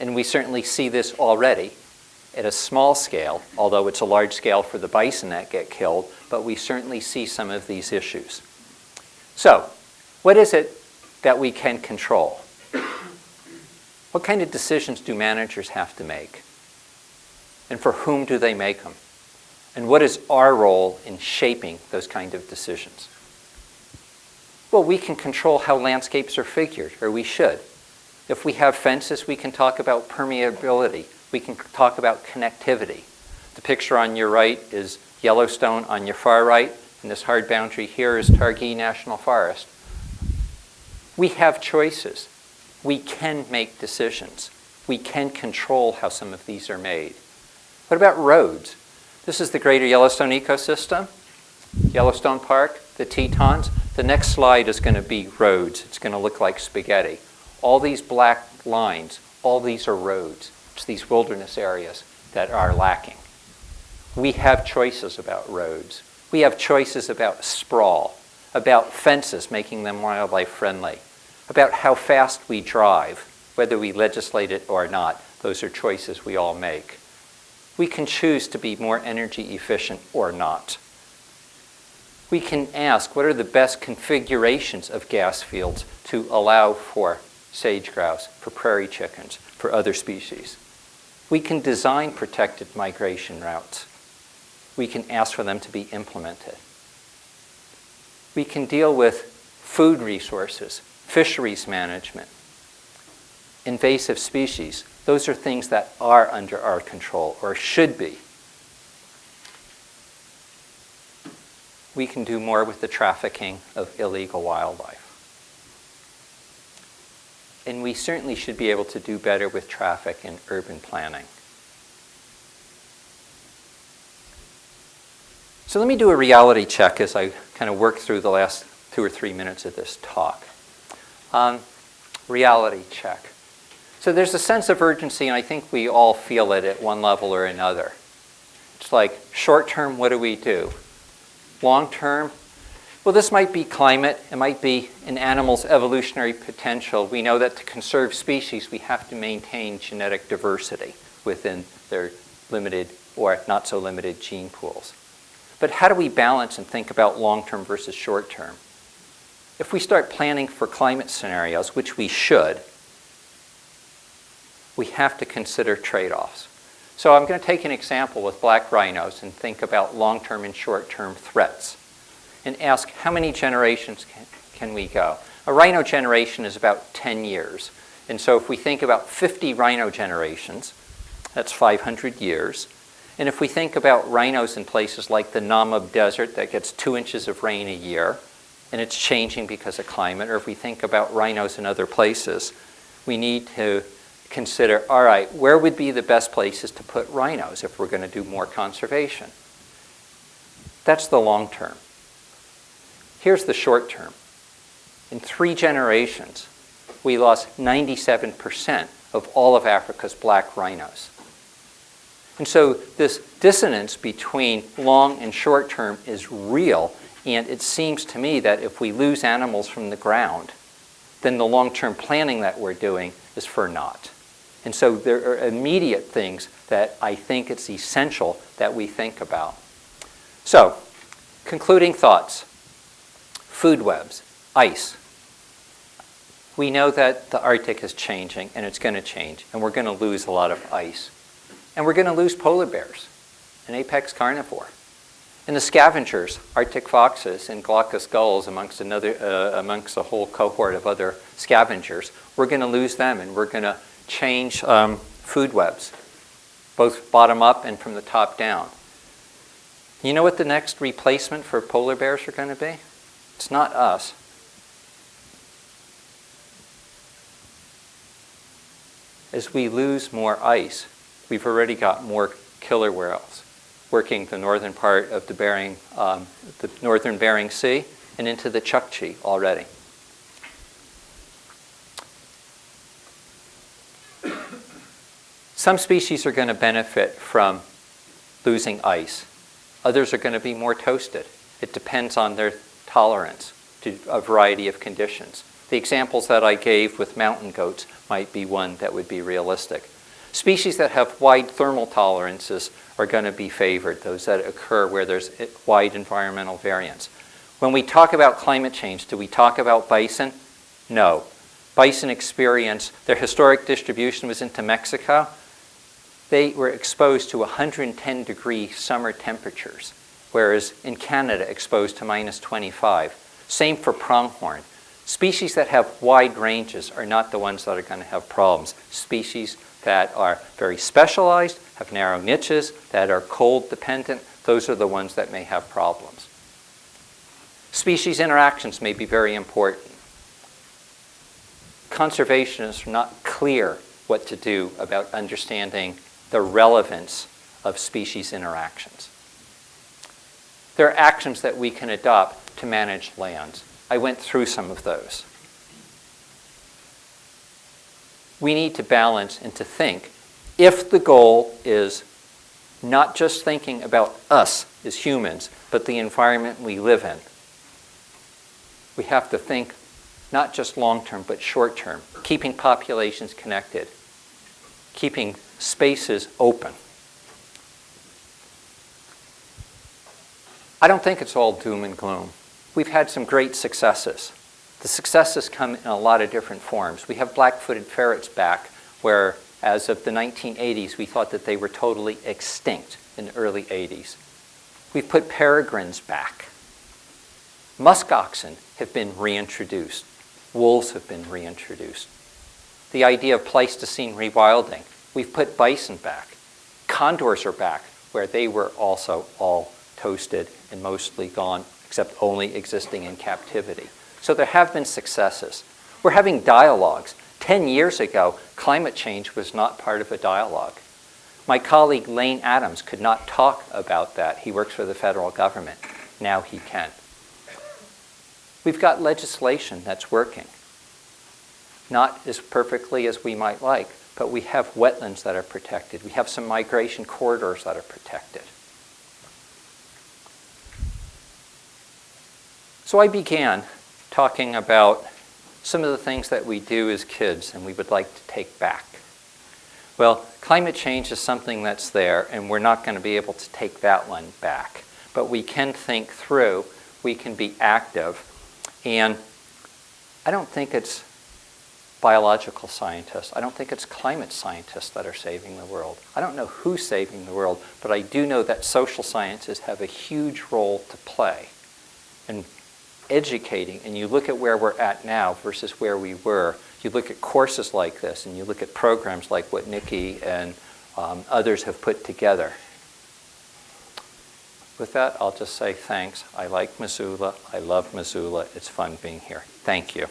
And we certainly see this already at a small scale, although it's a large scale for the bison that get killed, but we certainly see some of these issues. So, what is it that we can control? What kind of decisions do managers have to make? And for whom do they make them? And what is our role in shaping those kind of decisions? Well, we can control how landscapes are figured, or we should. If we have fences, we can talk about permeability. We can talk about connectivity. The picture on your right is Yellowstone on your far right, and this hard boundary here is Targhee National Forest. We have choices. We can make decisions. We can control how some of these are made. What about roads? This is the greater Yellowstone ecosystem, Yellowstone Park, the Tetons. The next slide is going to be roads. It's going to look like spaghetti. All these black lines, all these are roads. It's these wilderness areas that are lacking. We have choices about roads. We have choices about sprawl, about fences, making them wildlife friendly, about how fast we drive, whether we legislate it or not. Those are choices we all make. We can choose to be more energy efficient or not. We can ask what are the best configurations of gas fields to allow for sage grouse, for prairie chickens, for other species. We can design protected migration routes. We can ask for them to be implemented. We can deal with food resources, fisheries management, invasive species. Those are things that are under our control, or should be. We can do more with the trafficking of illegal wildlife. And we certainly should be able to do better with traffic in urban planning. So let me do a reality check as I kind of work through the last 2 or 3 minutes of this talk. Reality check. So there's a sense of urgency, and I think we all feel it at one level or another. It's like, short term, what do we do? Long term, well, this might be climate. It might be an animal's evolutionary potential. We know that to conserve species, we have to maintain genetic diversity within their limited or not so limited gene pools. But how do we balance and think about long-term versus short-term? If we start planning for climate scenarios, which we should, we have to consider trade-offs. So I'm going to take an example with black rhinos and think about long-term and short-term threats and ask how many generations can we go? A rhino generation is about 10 years. And so if we think about 50 rhino generations, that's 500 years. And if we think about rhinos in places like the Namib Desert that gets 2 inches of rain a year, and it's changing because of climate, or if we think about rhinos in other places, we need to consider, all right, where would be the best places to put rhinos if we're going to do more conservation? That's the long term. Here's the short term. In 3 generations, we lost 97% of all of Africa's black rhinos. And so this dissonance between long and short term is real, and it seems to me that if we lose animals from the ground, then the long-term planning that we're doing is for naught. And so there are immediate things that I think it's essential that we think about. So, concluding thoughts. Food webs, ice. We know that the Arctic is changing, and it's going to change, and we're going to lose a lot of ice. And we're going to lose polar bears, an apex carnivore. And the scavengers, Arctic foxes and glaucous gulls amongst a whole cohort of other scavengers, we're going to lose them, and we're going to change food webs, both bottom up and from the top down. You know what the next replacement for polar bears are going to be? It's not us. As we lose more ice, we've already got more killer whales. working the northern part of the northern Bering Sea and into the Chukchi already. Some species are going to benefit from losing ice. Others are going to be more toasted. It depends on their tolerance to a variety of conditions. The examples that I gave with mountain goats might be one that would be realistic. Species that have wide thermal tolerances are going to be favored, those that occur where there's wide environmental variance. When we talk about climate change, do we talk about bison? No. Bison experience, their historic distribution was into Mexico. They were exposed to 110-degree summer temperatures, whereas in Canada, exposed to minus 25. Same for pronghorn. Species that have wide ranges are not the ones that are going to have problems. Species that are very specialized, have narrow niches, that are cold dependent, those are the ones that may have problems. Species interactions may be very important. Conservationists are not clear what to do about understanding the relevance of species interactions. There are actions that we can adopt to manage lands. I went through some of those. We need to balance and to think, if the goal is not just thinking about us as humans, but the environment we live in, we have to think not just long-term, but short-term, keeping populations connected, keeping spaces open. I don't think it's all doom and gloom. We've had some great successes. The successes come in a lot of different forms. We have black-footed ferrets back, where as of the 1980s, we thought that they were totally extinct in the early 80s. We've put peregrines back. Musk oxen have been reintroduced. Wolves have been reintroduced. The idea of Pleistocene rewilding. We've put bison back. Condors are back, where they were also all toasted and mostly gone, except only existing in captivity. So there have been successes. We're having dialogues. 10 years ago, climate change was not part of a dialogue. My colleague Lane Adams could not talk about that. He works for the federal government. Now he can. We've got legislation that's working. Not as perfectly as we might like, but we have wetlands that are protected. We have some migration corridors that are protected. So I began talking about some of the things that we do as kids and we would like to take back. Well, climate change is something that's there, and we're not going to be able to take that one back. But we can think through, we can be active, and I don't think it's biological scientists. I don't think it's climate scientists that are saving the world. I don't know who's saving the world, but I do know that social sciences have a huge role to play in educating. And you look at where we're at now versus where we were. You look at courses like this, and you look at programs like what Nikki and others have put together. With that, I'll just say thanks. I like Missoula. I love Missoula. It's fun being here. Thank you.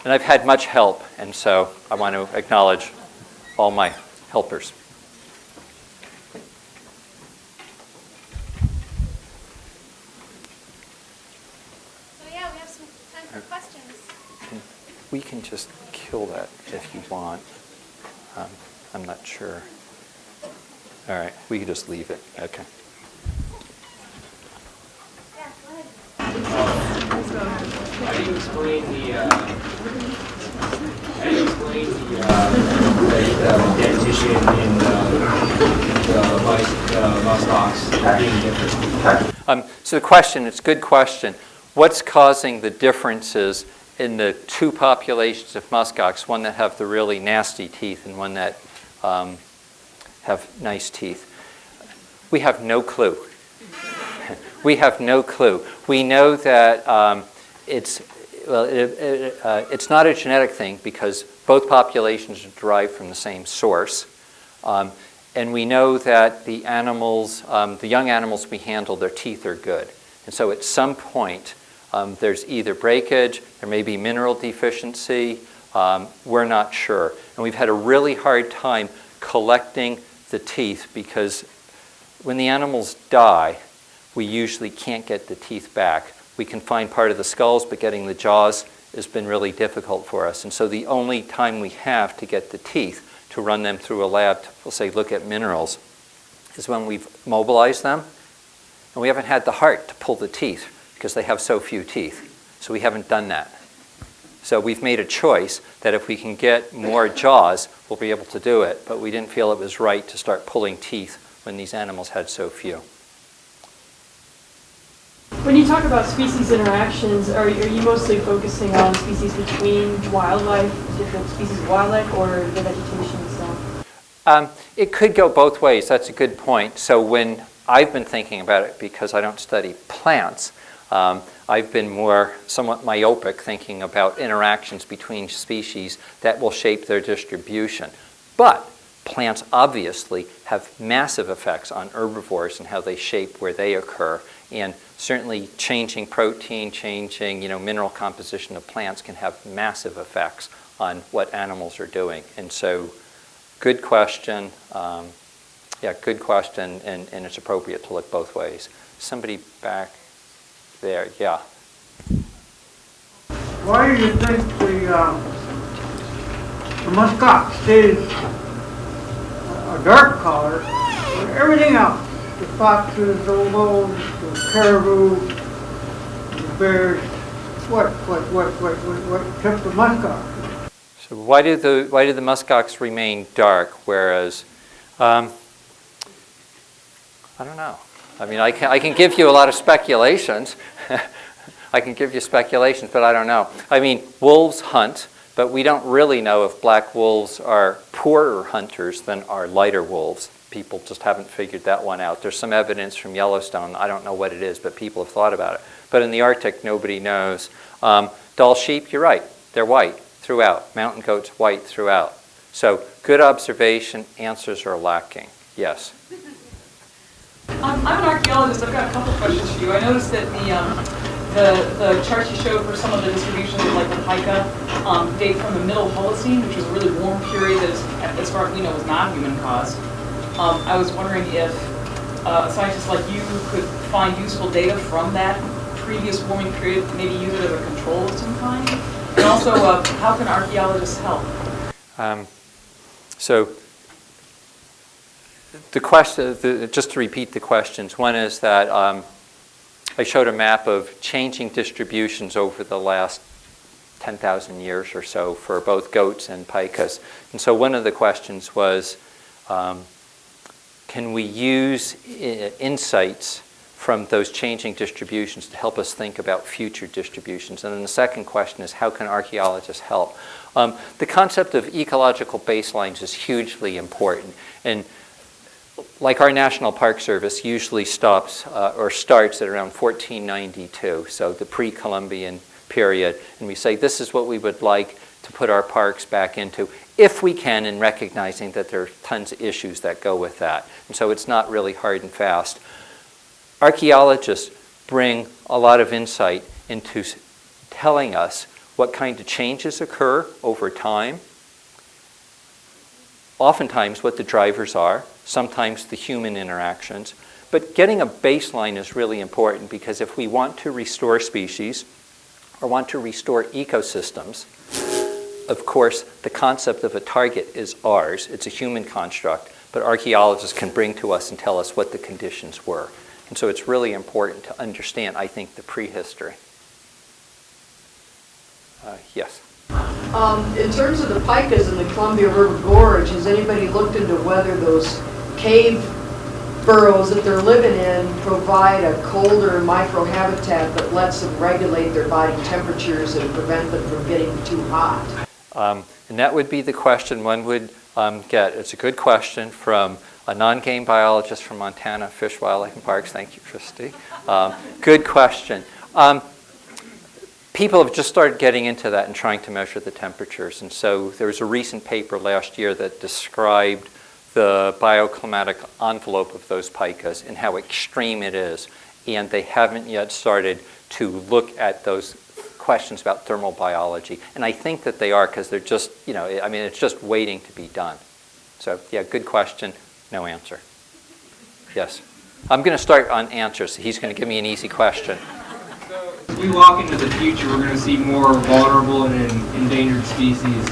And I've had much help, and so I want to acknowledge all my helpers. So yeah, we have some time for questions. We can just kill that if you want. I'm not sure. All right, we can just leave it. Okay. Yeah, go ahead. How do you explain the dead tissue in the musk ox being different? So the question, it's a good question. What's causing the differences in the two populations of muskox, one that have the really nasty teeth and one that have nice teeth? We have no clue. We have no clue. We know that it's not a genetic thing because both populations are derived from the same source. And we know that the animals, the young animals we handle, their teeth are good. And so at some point, There's either breakage, there may be mineral deficiency, we're not sure. And we've had a really hard time collecting the teeth because when the animals die, we usually can't get the teeth back. We can find part of the skulls, but getting the jaws has been really difficult for us. And so the only time we have to get the teeth to run them through a lab to, we'll say, look at minerals, is when we've mobilized them. And we haven't had the heart to pull the teeth because they have so few teeth. So we haven't done that. So we've made a choice that if we can get more jaws, we'll be able to do it. But we didn't feel it was right to start pulling teeth when these animals had so few. When you talk about species interactions, are you mostly focusing on species between wildlife, different species of wildlife, or the vegetation itself? It could go both ways. That's a good point. So when I've been thinking about it, because I don't study plants, I've been more somewhat myopic thinking about interactions between species that will shape their distribution. But plants obviously have massive effects on herbivores and how they shape where they occur. And certainly changing protein, changing mineral composition of plants can have massive effects on what animals are doing. And so good question. Good question, and it's appropriate to look both ways. Somebody back there, yeah. Why do you think the muskox stays a dark color with everything else? The foxes, the wolves, the caribou, the bears. What kept the muskox? So why do the muskox remain dark, whereas I don't know. I mean, I can give you a lot of speculations. I can give you speculations, but I don't know. I mean, wolves hunt, but we don't really know if black wolves are poorer hunters than our lighter wolves. People just haven't figured that one out. There's some evidence from Yellowstone. I don't know what it is, but people have thought about it. But in the Arctic, nobody knows. Doll sheep, you're right. They're white throughout. Mountain goats, white throughout. So good observation. Answers are lacking. Yes. I'm an archaeologist. I've got a couple questions for you. I noticed that the charts you showed for some of the distributions, like the Pika, date from the Middle Holocene, which was a really warm period that, as far as we know, was not human caused. I was wondering if scientists like you could find useful data from that previous warming period, maybe use it as a control of some kind. And also, how can archaeologists help? So the question, just to repeat the questions, one is that I showed a map of changing distributions over the last 10,000 years or so for both goats and pikas. And so one of the questions was, can we use insights from those changing distributions to help us think about future distributions? And then the second question is, how can archaeologists help? The concept of ecological baselines is hugely important. And like our National Park Service usually stops or starts at around 1492, so the pre-Columbian period, and we say this is what we would like to put our parks back into, if we can, in recognizing that there are tons of issues that go with that. And so it's not really hard and fast. Archaeologists bring a lot of insight into telling us what kind of changes occur over time, oftentimes what the drivers are, sometimes the human interactions. But getting a baseline is really important, because if we want to restore species or want to restore ecosystems, of course, the concept of a target is ours. It's a human construct, but archaeologists can bring to us and tell us what the conditions were. And so it's really important to understand, I think, the prehistory. Yes? In terms of the Pikas in the Columbia River Gorge, has anybody looked into whether those cave burrows that they're living in provide a colder microhabitat that lets them regulate their body temperatures and prevent them from getting too hot? And that would be the question one would get. It's a good question from a non-game biologist from Montana Fish, Wildlife, and Parks. Thank you, Christy. Good question. People have just started getting into that and trying to measure the temperatures. And so there was a recent paper last year that described the bioclimatic envelope of those pikas and how extreme it is. And they haven't yet started to look at those questions about thermal biology. And I think that they are, because they're just, I mean, it's just waiting to be done. So yeah, good question, no answer. Yes. I'm going to start on answers. He's going to give me an easy question. So as we walk into the future, we're going to see more vulnerable and endangered species,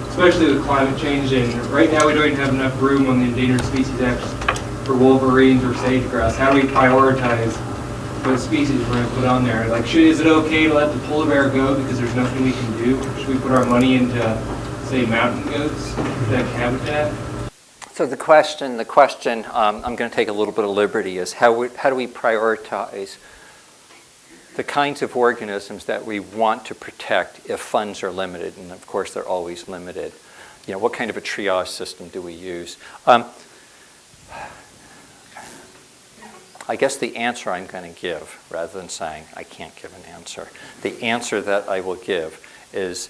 especially with climate change. And right now we don't even have enough room on the Endangered Species Act for wolverines or sage-grouse. How do we prioritize what species we're going to put on there? Like, is it okay to let the polar bear go because there's nothing we can do? Should we put our money into, say, mountain goats, that habitat? So the question, I'm going to take a little bit of liberty, is how do we prioritize the kinds of organisms that we want to protect if funds are limited? And of course, they're always limited. What kind of a triage system do we use? I guess the answer I'm going to give, rather than saying I can't give an answer, the answer that I will give is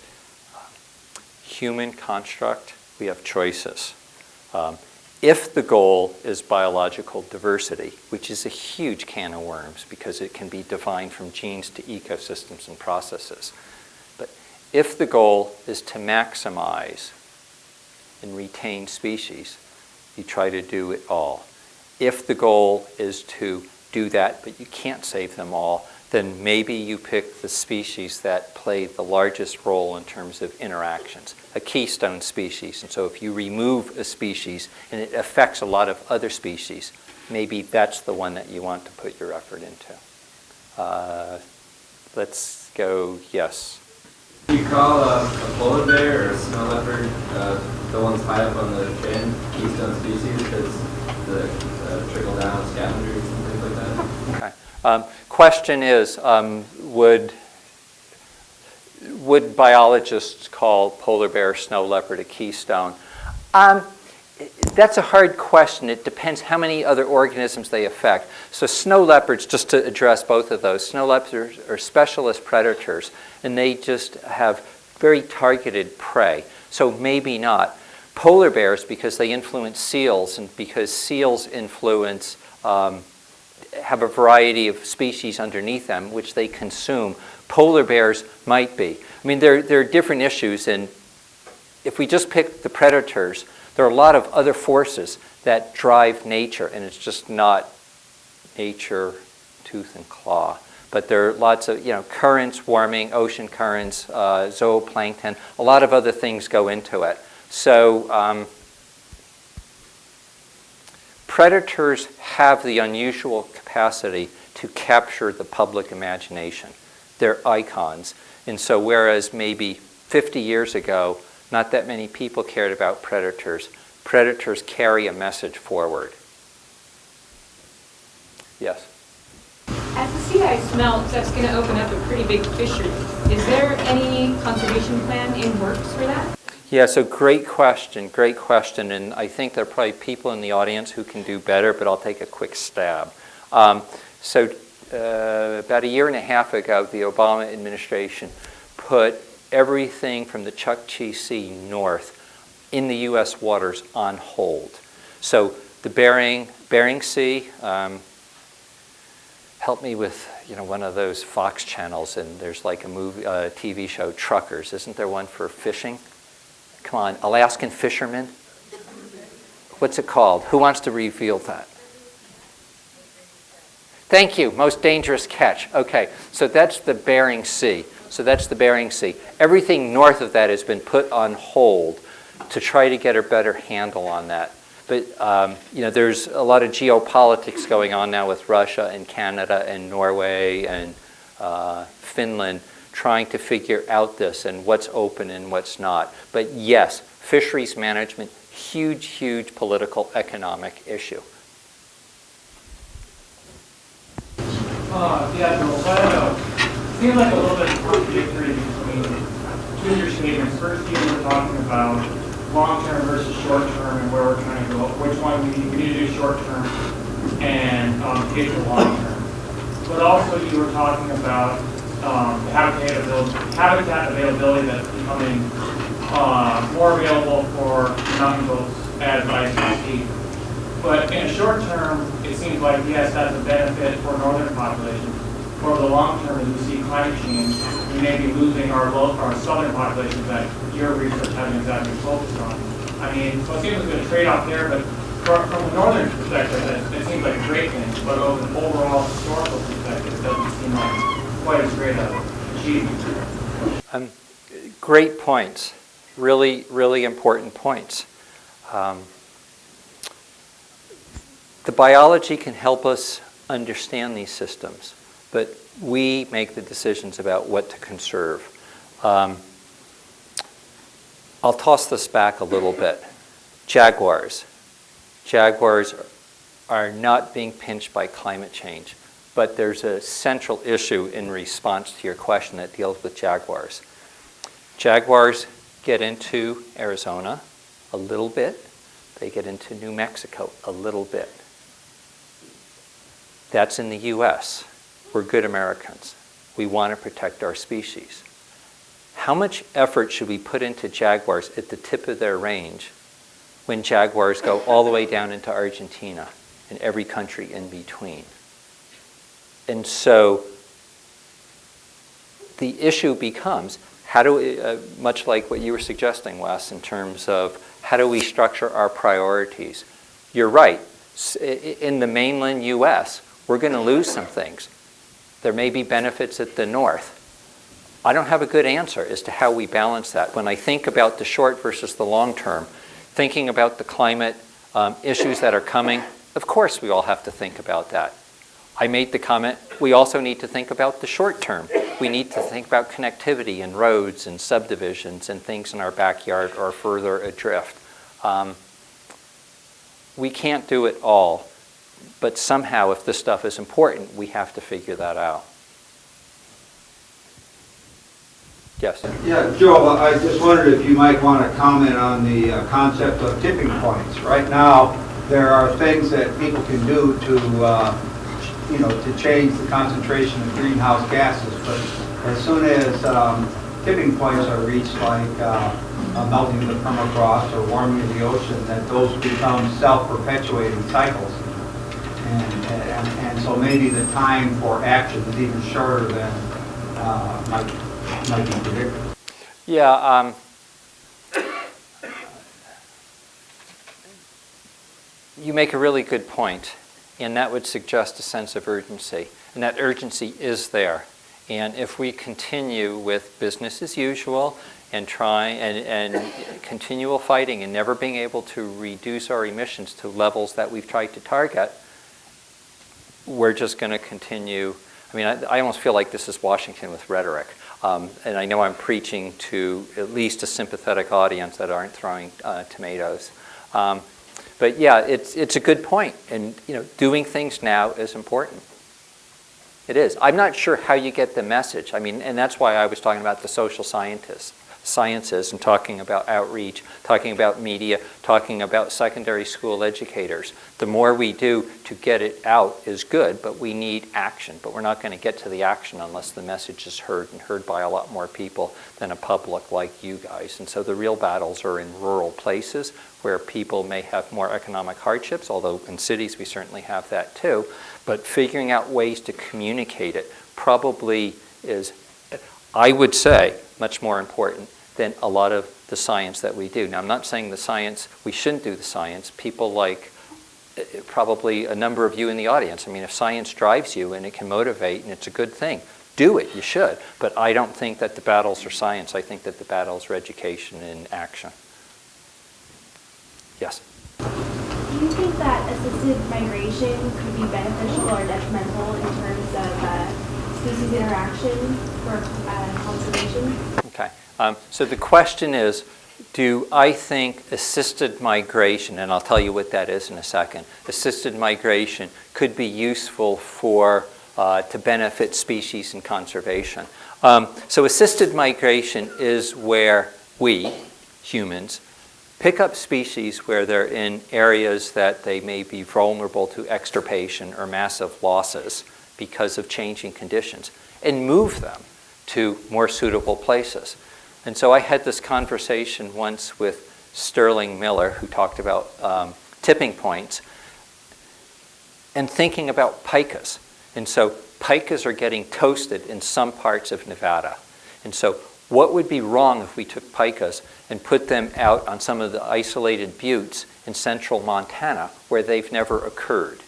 human construct, we have choices. If the goal is biological diversity, which is a huge can of worms because it can be defined from genes to ecosystems and processes, but if the goal is to maximize and retain species, you try to do it all. If the goal is to do that, but you can't save them all, then maybe you pick the species that play the largest role in terms of interactions, a keystone species. And so if you remove a species and it affects a lot of other species, maybe that's the one that you want to put your effort into. Let's go, yes. Do you call a polar bear or a snow leopard the ones high up on the chin keystone species because the trickle down scavengers and things like that? Okay. Question is, would biologists call polar bear, snow leopard a keystone? That's a hard question. It depends how many other organisms they affect. So snow leopards, just to address both of those, snow leopards are specialist predators, and they just have very targeted prey. So maybe not. Polar bears, because they influence seals, and because seals influence have a variety of species underneath them, which they consume. Polar bears might be. I mean, there are different issues, and if we just pick the predators, there are a lot of other forces that drive nature, and it's just not nature, tooth and claw. But there are lots of, currents, warming, ocean currents, zooplankton, a lot of other things go into it. So predators have the unusual capacity to capture the public imagination. They're icons. And so whereas maybe 50 years ago, not that many people cared about predators, predators carry a message forward. Yes? As the sea ice melts, that's going to open up a pretty big fishery. Is there any conservation plan in works for that? Yeah, so great question, and I think there are probably people in the audience who can do better, but I'll take a quick stab. So about a year and a half ago, the Obama administration put everything from the Chukchi Sea north in the U.S. waters on hold. So the Bering Sea, help me with one of those Fox channels, and there's like a movie, TV show, Truckers. Isn't there one for fishing? Come on, Alaskan fishermen? What's it called? Who wants to reveal that? Thank you, most dangerous catch. Okay, so that's the Bering Sea. Everything north of that has been put on hold to try to get a better handle on that. But there's a lot of geopolitics going on now with Russia and Canada and Norway and Finland, trying to figure out this and what's open and what's not. But yes, fisheries management, huge, huge political, economic issue. Yeah, Joel, so it seems like a little bit contradictory between two of your statements. First, you were talking about long-term versus short-term and where we're trying to go, which one we need to do short-term and take the long-term. But also, you were talking about habitat availability that's becoming more available for mountain goats as ice speed. But in a short term, it seems like, yes, that's a benefit for northern populations. over the long term, as we see climate change, we may be losing our southern populations that your research hasn't exactly focused on. I mean, so it seems like there's a trade-off there, but from the northern perspective, it seems like a great thing, but over an overall historical perspective, it doesn't seem like quite as great an achievement. Great points. Really, really important points. The biology can help us understand these systems, but we make the decisions about what to conserve. I'll toss this back a little bit. Jaguars. Jaguars are not being pinched by climate change, but there's a central issue in response to your question that deals with jaguars. Jaguars get into Arizona a little bit. They get into New Mexico a little bit. That's in the US. We're good Americans. We want to protect our species. How much effort should we put into jaguars at the tip of their range when jaguars go all the way down into Argentina and every country in between? And so the issue becomes, how do we, much like what you were suggesting, Wes, in terms of how do we structure our priorities? You're right. In the mainland US, we're going to lose some things. There may be benefits at the north. I don't have a good answer as to how we balance that. When I think about the short versus the long term, thinking about the climate issues that are coming, of course we all have to think about that. I made the comment, we also need to think about the short term. We need to think about connectivity and roads and subdivisions and things in our backyard or further adrift. We can't do it all, but somehow if this stuff is important, we have to figure that out. Yes? Yeah, Joel, I just wondered if you might want to comment on the concept of tipping points. Right now, there are things that people can do to, to change the concentration of greenhouse gases, but as soon as tipping points are reached, like melting of the permafrost or warming of the ocean, that those become self-perpetuating cycles. And so maybe the time for action is even shorter than might be predicted. Yeah, you make a really good point, and that would suggest a sense of urgency, and that urgency is there. And if we continue with business as usual and try and continual fighting and never being able to reduce our emissions to levels that we've tried to target, we're just going to continue. I mean, I almost feel like this is Washington with rhetoric. And I know I'm preaching to at least a sympathetic audience that aren't throwing tomatoes. But yeah, it's a good point. And doing things now is important. It is. I'm not sure how you get the message. I mean, and that's why I was talking about the social sciences and talking about outreach, talking about media, talking about secondary school educators. The more we do to get it out is good, but we need action. But we're not going to get to the action unless the message is heard, and heard by a lot more people than a public like you guys. And so the real battles are in rural places where people may have more economic hardships, although in cities we certainly have that too. But figuring out ways to communicate it probably is, I would say, much more important than a lot of the science that we do. Now, I'm not saying the science, we shouldn't do the science. People like probably a number of you in the audience. I mean, if science drives you and it can motivate and it's a good thing, do it, you should. But I don't think that the battles are science. I think that the battles are education and action. Yes? Do you think that assisted migration could be beneficial or detrimental in terms of species interaction for conservation? Okay. So the question is, do I think assisted migration, and I'll tell you what that is in a second, assisted migration could be useful for to benefit species and conservation. So assisted migration is where we, humans, pick up species where they're in areas that they may be vulnerable to extirpation or massive losses because of changing conditions, and move them to more suitable places. And so I had this conversation once with Sterling Miller, who talked about tipping points, and thinking about Pikeus. And so Pikas are getting toasted in some parts of Nevada. And so what would be wrong if we took pikas and put them out on some of the isolated buttes in central Montana where they've never occurred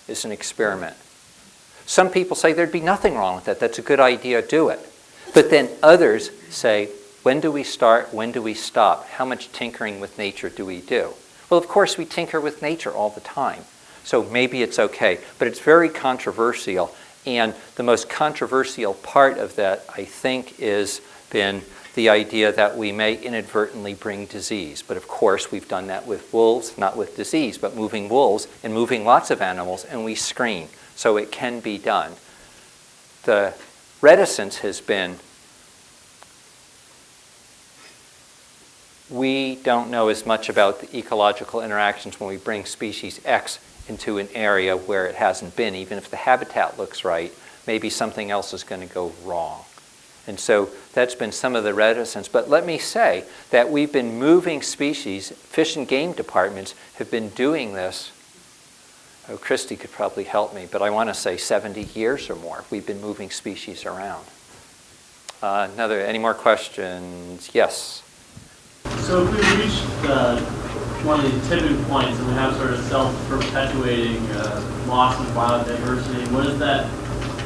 as an experiment? Some people say there'd be nothing wrong with that. That's a good idea, do it. But then others say, when do we start? When do we stop? How much tinkering with nature do we do? Well, of course, we tinker with nature all the time. So maybe it's okay. But it's very controversial. And the most controversial part of that, I think, is been the idea that we may inadvertently bring disease. But of course, we've done that with wolves, not with disease, but moving wolves and moving lots of animals, and we screen. So it can be done. The reticence has been, we don't know as much about the ecological interactions when we bring species X into an area where it hasn't been. Even if the habitat looks right, maybe something else is going to go wrong. And so that's been some of the reticence. But let me say that we've been moving species. Fish and Game departments have been doing this. Oh, Christy could probably help me, but I want to say 70 years or more. We've been moving species around. Any more questions? Yes. So if we reach one of these tipping points and we have sort of self-perpetuating loss of biodiversity, what does that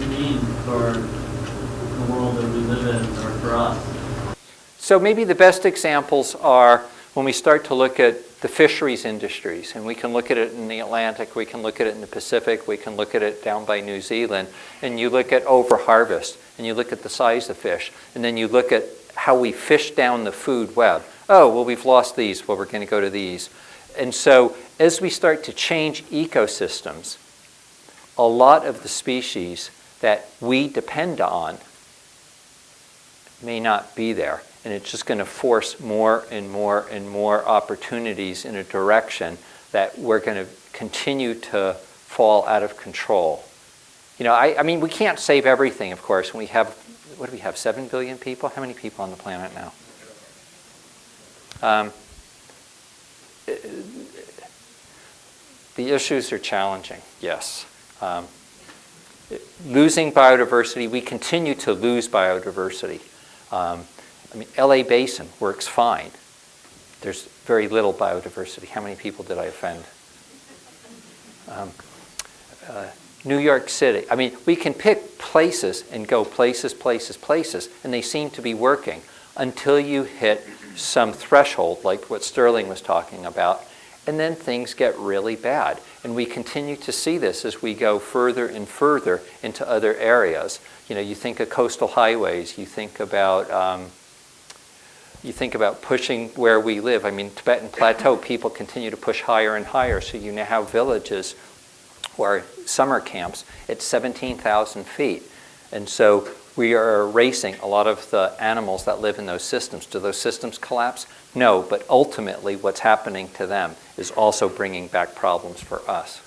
mean for the world that we live in or for us? So maybe the best examples are when we start to look at the fisheries industries, and we can look at it in the Atlantic, we can look at it in the Pacific, we can look at it down by New Zealand, and you look at overharvest, and you look at the size of fish, and then you look at how we fish down the food web. Oh, well, we've lost these, well, we're going to go to these. And so as we start to change ecosystems, a lot of the species that we depend on may not be there. And it's just going to force more and more and more opportunities in a direction that we're going to continue to fall out of control. You know, I mean, we can't save everything, of course. When we have, what do we have, 7 billion people? How many people on the planet now? The issues are challenging, yes. Losing biodiversity, we continue to lose biodiversity. I mean, LA Basin works fine. There's very little biodiversity. How many people did I offend? New York City. I mean, we can pick places and go places, and they seem to be working until you hit some threshold, like what Sterling was talking about, and then things get really bad. And we continue to see this as we go further and further into other areas. You know, you think of coastal highways, you think about pushing where we live. I mean, Tibetan Plateau, people continue to push higher and higher, so you now have villages or summer camps at 17,000 feet. And so we are erasing a lot of the animals that live in those systems. Do those systems collapse? No, but ultimately what's happening to them is also bringing back problems for us.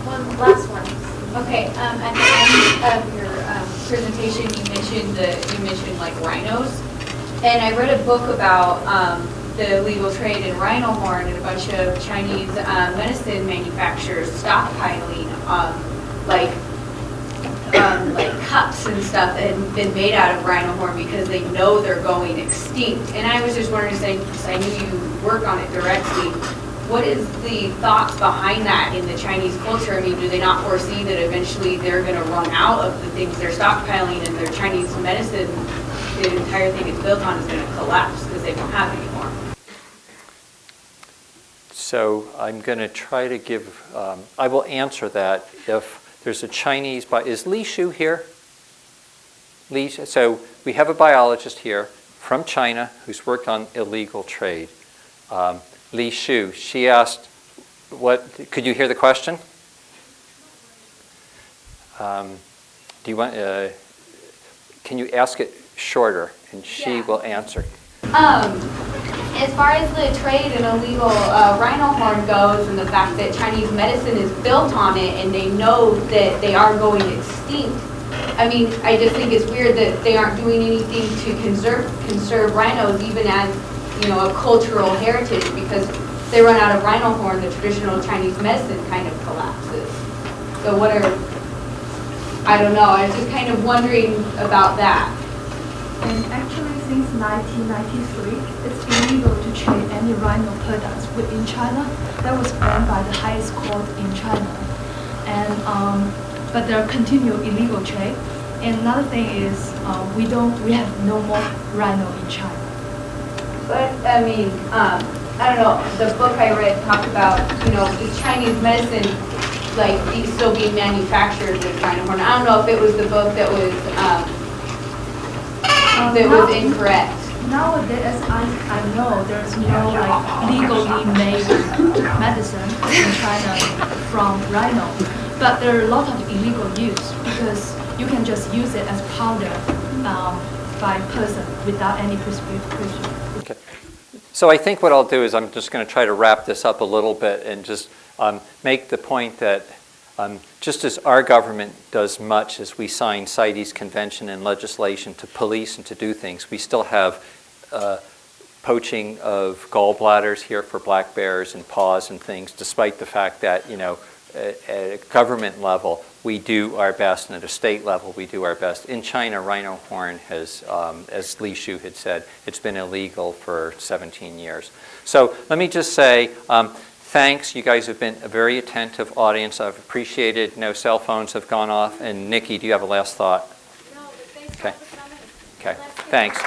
One last one. Okay, at the end of your presentation, you mentioned like rhinos, and I read a book about the illegal trade in rhino horn, and a bunch of Chinese medicine manufacturers stockpiling like cups and stuff that had been made out of rhino horn because they know they're going extinct. And I was just wondering, because I knew you worked on it directly, what is the thoughts behind that in the Chinese culture? I mean, do they not foresee that eventually they're going to run out of the things they're stockpiling, and their Chinese medicine, the entire thing it's built on, is going to collapse because they won't have any more? So I'm going to try to give, I will answer that if there's a Chinese, is Li Shu here? So we have a biologist here from China who's worked on illegal trade. Li Shu, she asked, could you hear the question? Do you want, can you ask it shorter and she will answer? As far as the trade in illegal rhino horn goes, and the fact that Chinese medicine is built on it and they know that they are going extinct, I mean, I just think it's weird that they aren't doing anything to conserve rhinos, even as, you know, a cultural heritage, because they run out of rhino horn, the traditional Chinese medicine kind of collapses. So what are, I don't know, I was just kind of wondering about that. And actually, since 1993, it's illegal to trade any rhino products within China. That was banned by the highest court in China. And but there are continued illegal trade. And another thing is we have no more rhino in China. But I mean, I don't know. The book I read talked about, the Chinese medicine, like still being manufactured with rhino horn. I don't know if it was the book that was incorrect. Nowadays, as I know, there's no legally made medicine in China from rhino, but there are a lot of illegal use because you can just use it as powder by person without any prescription. Okay. So I think what I'll do is I'm just going to try to wrap this up a little bit and just make the point that just as our government does much as we sign CITES convention and legislation to police and to do things, we still have poaching of gallbladders here for black bears and paws and things, despite the fact that, at a government level, we do our best, and at a state level, we do our best. In China, rhino horn has, as Li Shu had said, it's been illegal for 17 years. So let me just say, thanks. You guys have been a very attentive audience. I've appreciated. No cell phones have gone off. And Nikki, do you have a last thought? No, but thanks Okay. for coming. Okay. Thanks.